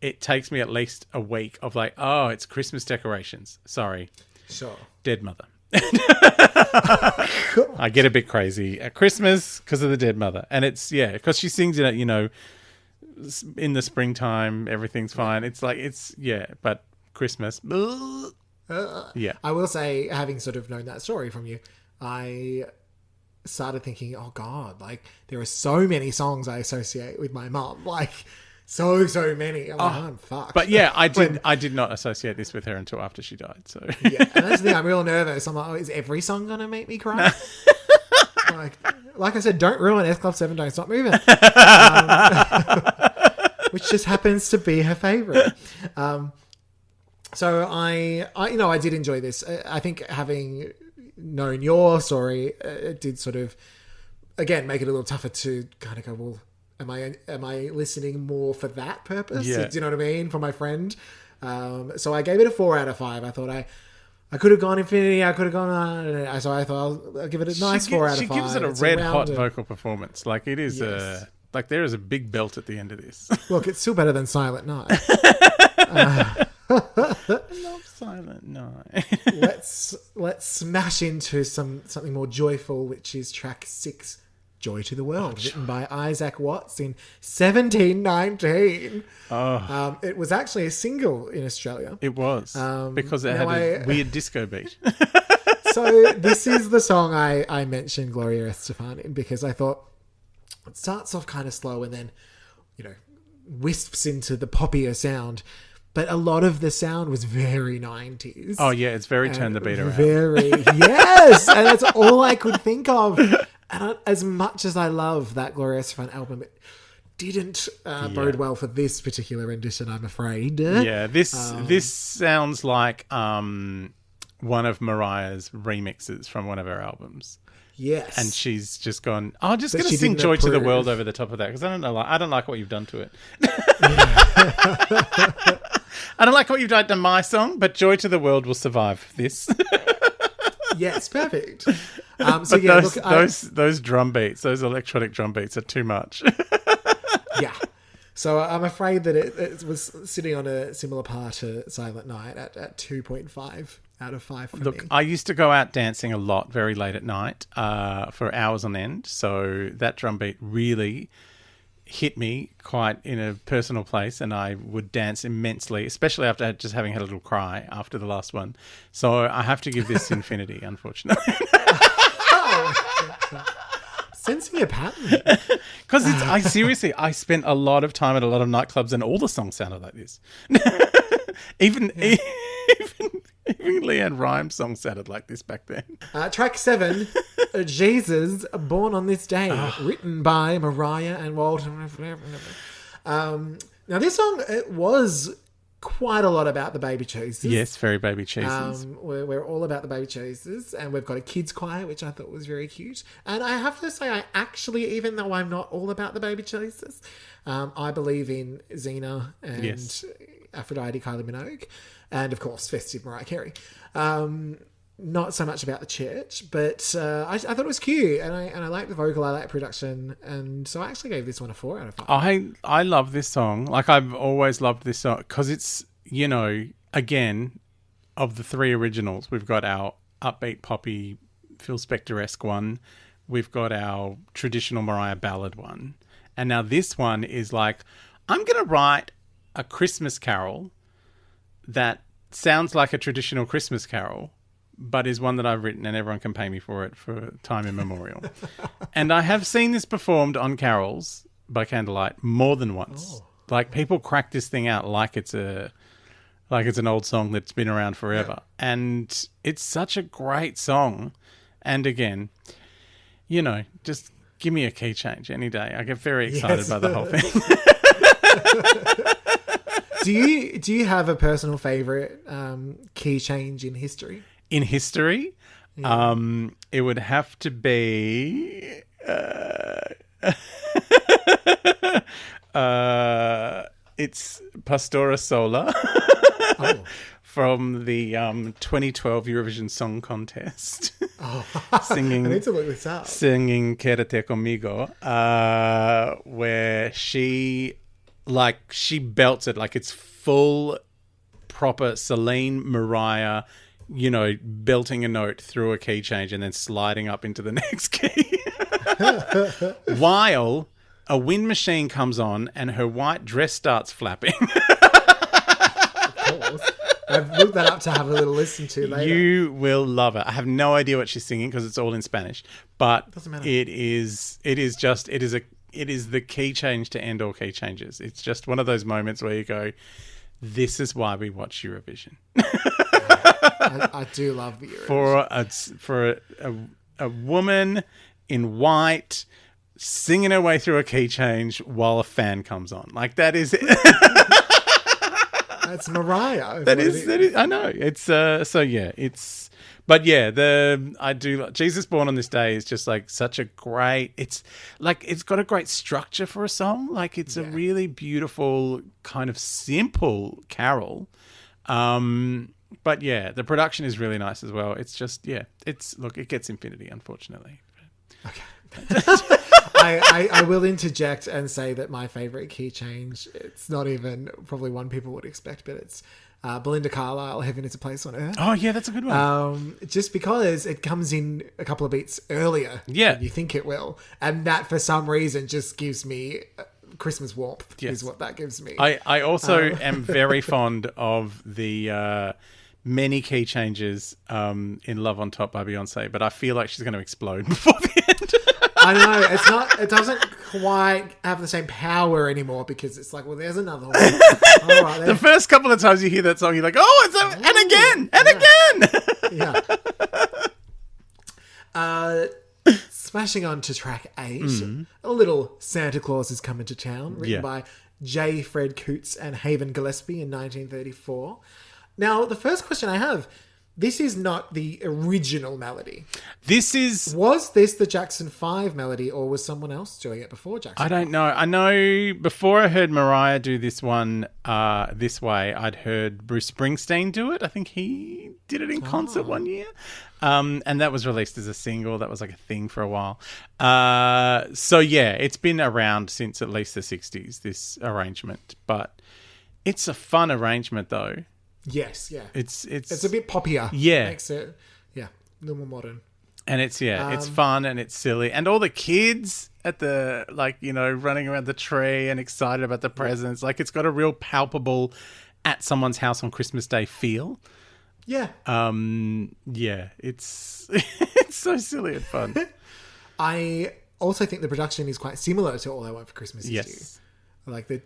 it takes me at least a week of like, oh, it's Christmas decorations. Sorry. Sure. Dead mother. I get a bit crazy at Christmas because of the dead mother. And it's, yeah, because she sings it, you know, in the springtime, everything's fine. It's like, it's, yeah, but Christmas. Yeah. I will say, having sort of known that story from you, I started thinking, oh God, like there are so many songs I associate with my mum. Like, so many. I'm like, I'm fucked. But yeah, I did not associate this with her until after she died. So yeah, and that's the thing. I'm real nervous. I'm like, oh, is every song gonna make me cry? like I said, don't ruin S Club 7. Don't Stop Moving, which just happens to be her favorite. So I did enjoy this. I think having known your story, it did sort of again make it a little tougher to kind of go, well, am I listening more for that purpose? Yeah. Do you know what I mean? For my friend. So I gave it a 4 out of 5. I thought I could have gone Infinity. I could have gone. So I thought I'll give it a nice 4 out of 5. She gives it a red hot vocal performance. Like it is like there is a big belt at the end of this. Look, it's still better than Silent Night. I love Silent Night. Let's smash into something more joyful, which is track 6. Joy to the World, written by Isaac Watts in 1719. It was actually a single in Australia. It was, because it had a weird disco beat. So this is the song I mentioned Gloria Estefan in, because I thought it starts off kind of slow and then, you know, wisps into the poppier sound. But a lot of the sound was very 90s. Oh, yeah, it's very turn the beat around. Yes! And that's all I could think of. And as much as I love that Gloria Estefan album, it didn't bode well for this particular rendition, I'm afraid. Yeah, this sounds like one of Mariah's remixes from one of her albums. Yes. And she's just gone, I'm just going to sing Joy to the World over the top of that, because I don't like what you've done to it. I don't like what you've done to my song, but Joy to the World will survive this. Yes, perfect. But yeah, those drum beats, those electronic drum beats are too much. Yeah. So I'm afraid that it was sitting on a similar par to Silent Night at 2.5 out of 5 for me. Look, I used to go out dancing a lot very late at night for hours on end. So that drum beat really hit me quite in a personal place, and I would dance immensely, especially after just having had a little cry after the last one. So I have to give this Infinity, unfortunately. Sensing a pattern. Because I spent a lot of time at a lot of nightclubs and all the songs sounded like this. even Leanne Rimes' songs sounded like this back then. Track 7, Jesus, Born on This Day, written by Mariah and Walter. Now this song, it was quite a lot about the baby choices. Yes, very baby choices. We're all about the baby choices, and we've got a kids choir, which I thought was very cute. And I have to say, I actually, even though I'm not all about the baby choices, I believe in Xena and Aphrodite, Kylie Minogue, and of course Festive, Mariah Carey. Not so much about the church, but I thought it was cute, and I like the vocal, I like production, and so I actually gave this one a 4 out of 5. I love this song. Like, I've always loved this song because it's, you know, again, of the 3 originals, we've got our upbeat poppy Phil Spector-esque one, we've got our traditional Mariah ballad one, and now this one is like, I'm going to write a Christmas carol that sounds like a traditional Christmas carol, but is one that I've written and everyone can pay me for it for time immemorial. And I have seen this performed on carols by candlelight more than once. Like, people crack this thing out like it's an old song that's been around forever. Yeah. And it's such a great song. And again, you know, just give me a key change any day. I get very excited by the whole thing. Do you have a personal favorite key change in history? In history, it would have to be it's Pastora Sola Oh. from the 2012 Eurovision Song Contest. Oh. Singing, I need to look this up. singing Quédate Conmigo, where she belts it like it's full proper Celine Mariah, belting a note through a key change and then sliding up into the next key. While a wind machine comes on and her white dress starts flapping. Of course. I've looked that up to have a little listen to later. You will love it. I have no idea what she's singing because it's all in Spanish, but Doesn't matter. it is the key change to end all key changes. It's just one of those moments where you go, this is why we watch Eurovision. I do love the Euros. For a woman in white singing her way through a key change while a fan comes on. Like that is it. That's Mariah. That is, I know. It's I do Jesus Born on This Day is just like such a great, it's got a great structure for a song. Like it's a really beautiful kind of simple carol. But yeah, the production is really nice as well. It's just, it gets infinity, unfortunately. Okay. I will interject and say that my favourite key change, it's not even probably one people would expect, but it's Belinda Carlisle, Heaven is a Place on Earth. Oh, yeah, that's a good one. Just because it comes in a couple of beats earlier than you think it will. And that, for some reason, just gives me Christmas warmth, is what that gives me. I also am very fond of the many key changes in Love on Top by Beyonce, but I feel like she's going to explode before the end. I know, it doesn't quite have the same power anymore because it's like, well, there's another one. All right, the first couple of times you hear that song, you're like, and again. Smashing on to track 8, a little Santa Claus is Coming to Town, written by J. Fred Coots and Haven Gillespie in 1934. Now, the first question I have, this is not the original melody. Was this the Jackson 5 melody, or was someone else doing it before Jackson 5? I don't know. I know before I heard Mariah do this one this way, I'd heard Bruce Springsteen do it. I think he did it in concert one year. And that was released as a single. That was like a thing for a while. It's been around since at least the 60s, this arrangement. But it's a fun arrangement, though. Yes, yeah. It's a bit poppier. Yeah. Makes it, a little more modern. And it's fun and it's silly. And all the kids at the, running around the tree and excited about the presents. Like, it's got a real palpable at someone's house on Christmas Day feel. Yeah. It's so silly and fun. I also think the production is quite similar to All I Want for Christmas Is You. Like the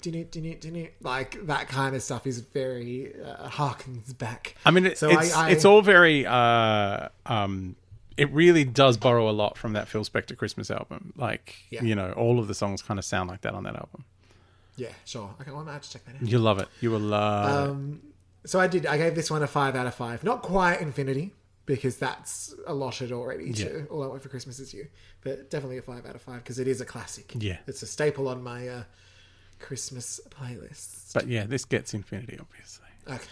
like that kind of stuff is very harkens back. I mean, it's all very. It really does borrow a lot from that Phil Spector Christmas album. Like all of the songs kind of sound like that on that album. Yeah, sure. Okay, well, I might have to check that out. You'll love it. You will love. So I gave this one a 5 out of 5. Not quite infinity, because that's allotted already to All I Want for Christmas Is You, but definitely a 5 out of 5 because it is a classic. Yeah, it's a staple on my Christmas playlist. But yeah, this gets infinity, obviously. Okay.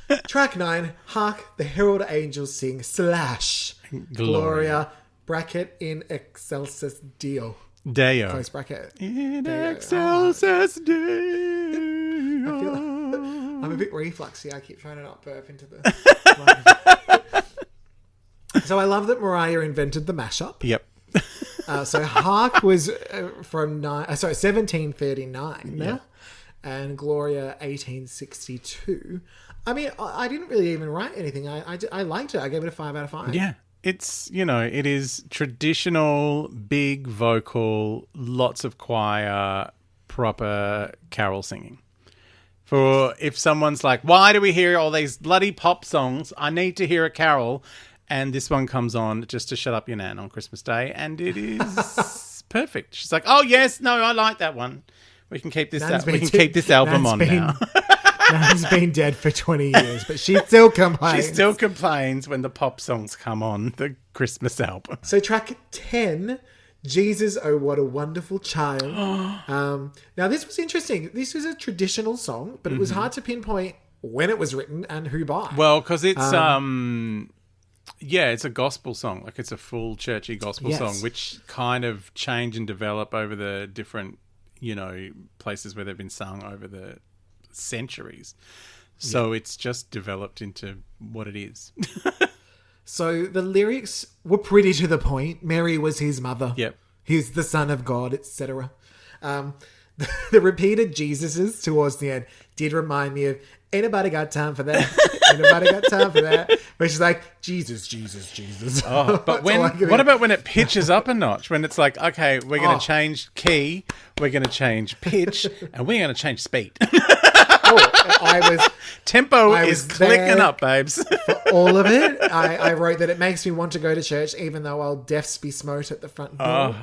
Yep. Track 9, Hark the Herald Angels Sing / Gloria bracket in excelsis Deo. Close bracket. In excelsis Deo. I'm a bit refluxy. I keep trying to not burp into the So I love that Mariah invented the mashup. Yep. So Hark was from 1739, and Gloria 1862. I mean, I didn't really even write anything. I liked it. I gave it a 5 out of 5. Yeah, it's it is traditional, big vocal, lots of choir, proper carol singing. For if someone's like, why do we hear all these bloody pop songs? I need to hear a carol. And this one comes on just to shut up your nan on Christmas Day. And it is perfect. She's like, oh, yes, no, I like that one. We can keep this keep this album on now. Nan's been dead for 20 years, but she still complains. She still complains when the pop songs come on the Christmas album. So track 10, Jesus, oh, what a wonderful child. Now, this was interesting. This was a traditional song, but it was hard to pinpoint when it was written and who by. Well, because it's it's a gospel song. Like, it's a full churchy gospel song, which kind of change and develop over the different, places where they've been sung over the centuries. So it's just developed into what it is. So the lyrics were pretty to the point. Mary was his mother. Yep. He's the son of God, etc. The repeated Jesuses towards the end did remind me of, anybody got time for that? Anybody got time for that? But she's like, Jesus, Jesus, Jesus. Oh, but what about when it pitches up a notch? When it's like, okay, we're going to change key, we're going to change pitch, and we're going to change speed. Tempo is clicking up, babes. For all of it. I wrote that it makes me want to go to church, even though I'll deafs be smote at the front door.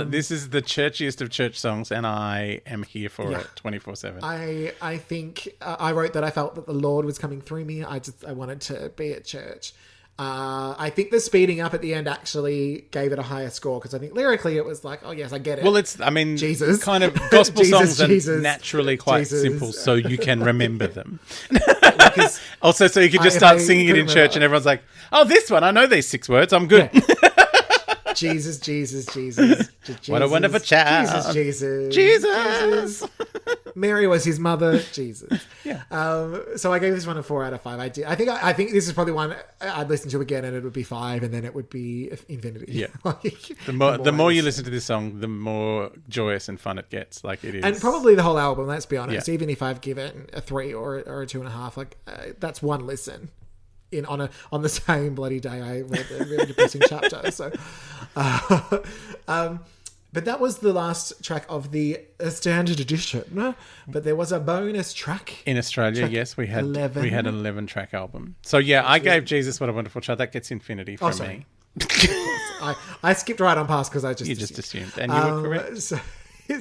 This is the churchiest of church songs, and I am here for it 24/7. I think I wrote that I felt that the Lord was coming through me. I wanted to be at church. I think the speeding up at the end actually gave it a higher score, because I think lyrically it was like, oh yes, I get it. Well, Jesus. Kind of gospel songs Jesus, are naturally quite simple, so you can remember them. Because also, so you can just start singing it in church and everyone's like, oh, this one, I know these 6 words, I'm good. Yeah. Jesus, Jesus, Jesus. What a wonderful child. Jesus. Mary was his mother. Jesus. Yeah. So I gave this one a 4 out of 5. I think this is probably one I'd listen to again, and it would be 5, and then it would be infinity. Yeah. The more you listen to this song, the more joyous and fun it gets. Like, it is. And probably the whole album, let's be honest. Yeah. Even if I've given a 3 or a 2.5, that's one listen. On the same bloody day I read the really depressing chapter. So, but that was the last track of the standard edition. But there was a bonus track in Australia. Yes, we had 11. We had an 11-track album. So I gave Jesus What a Wonderful Child. That gets infinity from me. I skipped right on past because I just assumed, and you were correct.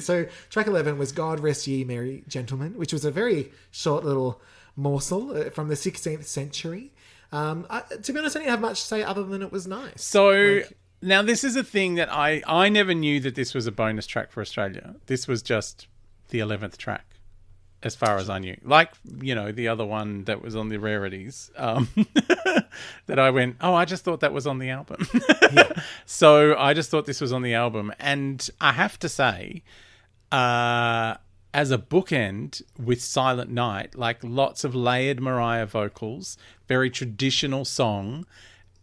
So track 11 was God Rest Ye Merry Gentlemen, which was a very short little morsel from the 16th century. To be honest, I didn't have much to say other than it was nice. So now this is a thing that I never knew that this was a bonus track for Australia. This was just the 11th track, as far as I knew. Like, the other one that was on the rarities, that I went, oh, I just thought that was on the album. Yeah. So I just thought this was on the album. And I have to say, as a bookend with Silent Night, like lots of layered Mariah vocals, very traditional song,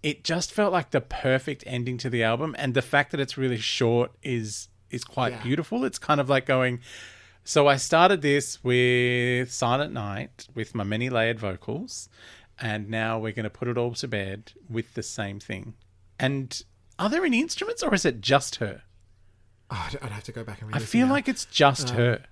it just felt like the perfect ending to the album. And the fact that it's really short is quite beautiful. It's kind of like going, so I started this with Silent Night with my many layered vocals, and now we're going to put it all to bed with the same thing. And are there any instruments, or is it just her? Oh, I'd have to go back and read I feel like it's just her.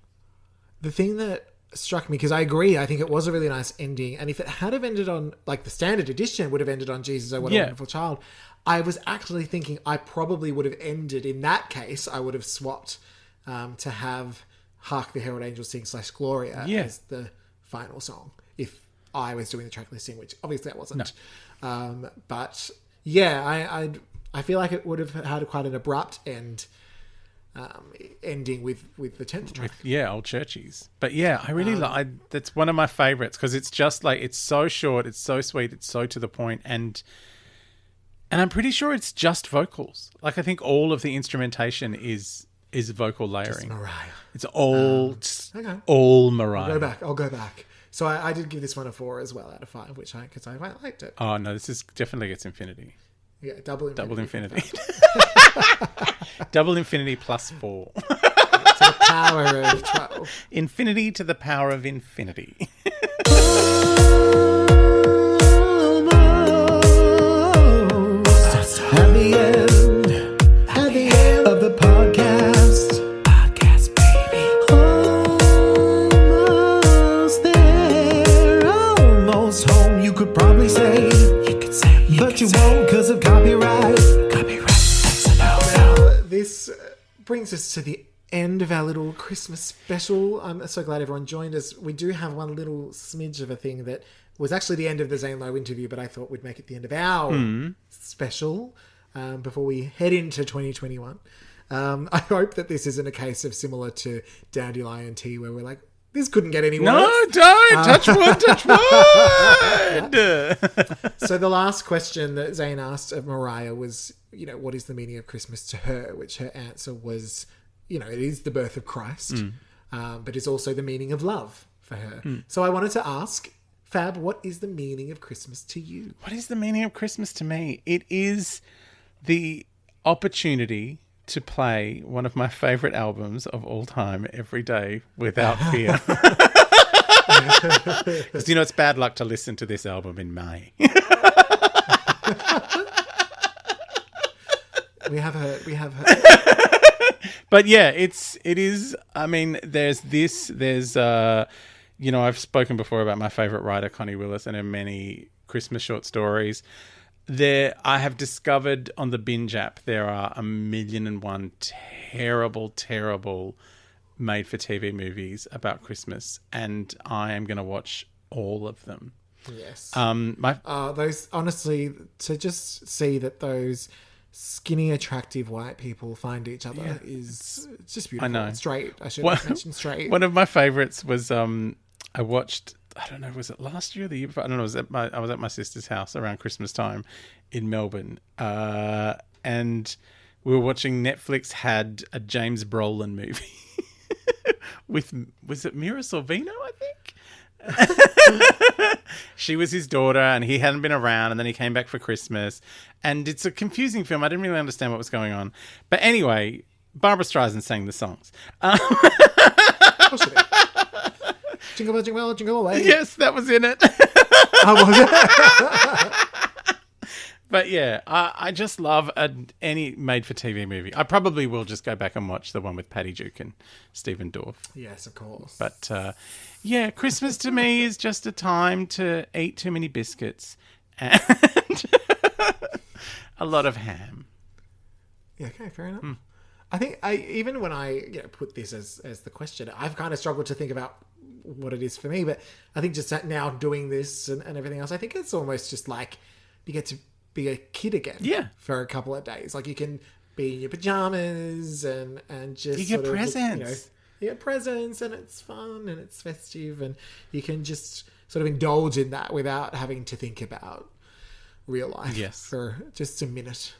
The thing that struck me, because I agree, I think it was a really nice ending, and if it had have ended on, like, the standard edition would have ended on Jesus, oh, what a wonderful child, I was actually thinking I probably would have ended, in that case, I would have swapped to have Hark the Herald Angels Sing / Gloria as the final song, if I was doing the track listing, which obviously I wasn't. No. But yeah, I feel like it would have had quite an abrupt end, ending with the 10th track. Old Churchies. But yeah, I really like, that's one of my favorites, because it's just like, it's so short, it's so sweet, it's so to the point, and I'm pretty sure it's just vocals. Like, I think all of the instrumentation is vocal layering. Just Mariah. It's all Mariah. I'll go back. So I did give this one a 4 as well out of 5, because I quite liked it. Oh no, this is definitely gets infinity. Yeah, double infinity. Double infinity plus 4. To the power of 12. Infinity to the power of infinity. At the end of the podcast, baby. Almost there, almost home. You could probably say, but you won't because of copyright. Now, this brings us to the end of our little Christmas special. I'm so glad everyone joined us. We do have one little smidge of a thing that was actually the end of the Zane Lowe interview, but I thought we'd make it the end of our special. before we head into 2021. I hope that this isn't a case of similar to Dandelion Tea, where we're like, this couldn't get any worse. No, don't! Touch wood, touch wood! So the last question that Zane asked of Mariah was, what is the meaning of Christmas to her? Which her answer was, it is the birth of Christ, but it's also the meaning of love for her. So I wanted to ask, Fab, what is the meaning of Christmas to you? What is the meaning of Christmas to me? It is the opportunity to play one of my favourite albums of all time every day without fear. Because it's bad luck to listen to this album in May. We have heard. But yeah, it is. I mean, there's I've spoken before about my favourite writer, Connie Willis, and her many Christmas short stories. I have discovered on the Binge app there are 1,000,001 terrible made-for-TV movies about Christmas, and I am going to watch all of them. Yes. Those honestly, to just see that those skinny, attractive white people find each other is just beautiful. I know. Straight. I should have mentioned straight. One of my favourites was I watched. I don't know, was it last year or the year before? I don't know. I was at my sister's house around Christmas time in Melbourne, and we were watching. Netflix had a James Brolin movie was it Mira Sorvino? I think she was his daughter, and he hadn't been around, and then he came back for Christmas, and it's a confusing film. I didn't really understand what was going on, but anyway, Barbra Streisand sang the songs. Jingle bell, jingle bell, jingle away. Yes, that was in it. Was it? But yeah, I just love any made-for-TV movie. I probably will just go back and watch the one with Patty Duke and Stephen Dorff. Yes, of course. But yeah, Christmas to me is just a time to eat too many biscuits and a lot of ham. Yeah, okay, fair enough. I think even when I put this as the question, I've kind of struggled to think about what it is for me, but I think just now doing this and everything else, I think it's almost just like you get to be a kid again for a couple of days. Like you can be in your pajamas and just you get presents. You get presents, and it's fun and it's festive, and you can just sort of indulge in that without having to think about real life for just a minute.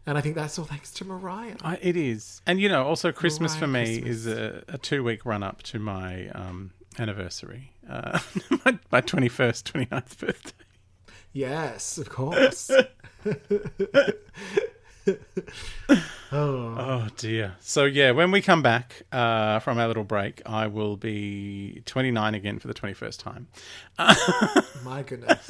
And I think that's all thanks to Mariah. It is. And, also Christmas Mariah for me Christmas. is a 2-week run-up to my anniversary. My 21st, 29th birthday. Yes, of course. Oh, dear. So, yeah, when we come back from our little break, I will be 29 again for the 21st time. My goodness.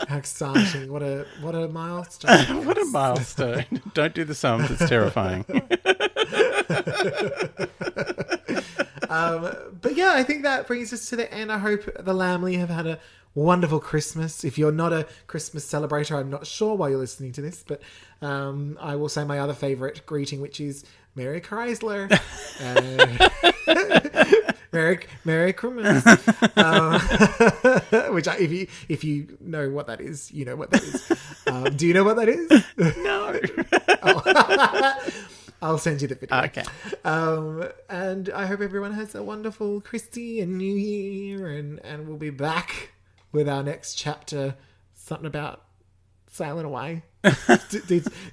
How exciting. What a milestone. What a milestone. Don't do the sums. It's terrifying. But yeah, I think that brings us to the end. I hope the Lamley have had a wonderful Christmas. If you're not a Christmas celebrator, I'm not sure why you're listening to this, but I will say my other favourite greeting, which is Merry Chrysler. Merry Christmas. Which if you know what that is, you know what that is. Do you know what that is? No. I'll send you the video. Okay. And I hope everyone has a wonderful Christy and New Year, and we'll be back with our next chapter, something about sailing away.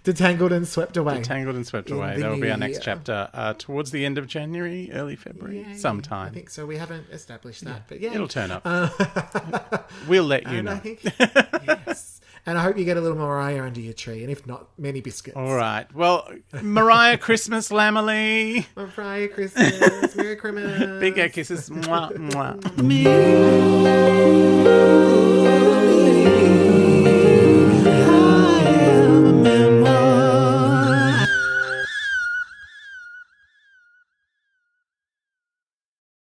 Detangled and swept away. Detangled and swept away. That will be our next chapter towards the end of January, early February, sometime. I think so. We haven't established that, but yeah. It'll turn up. We'll let you know. I think, yes. And I hope you get a little Mariah under your tree, and if not, many biscuits. All right. Well, Mariah Christmas, Lamely. Mariah Christmas. Merry Christmas. Big air kisses. Mwah, mwah.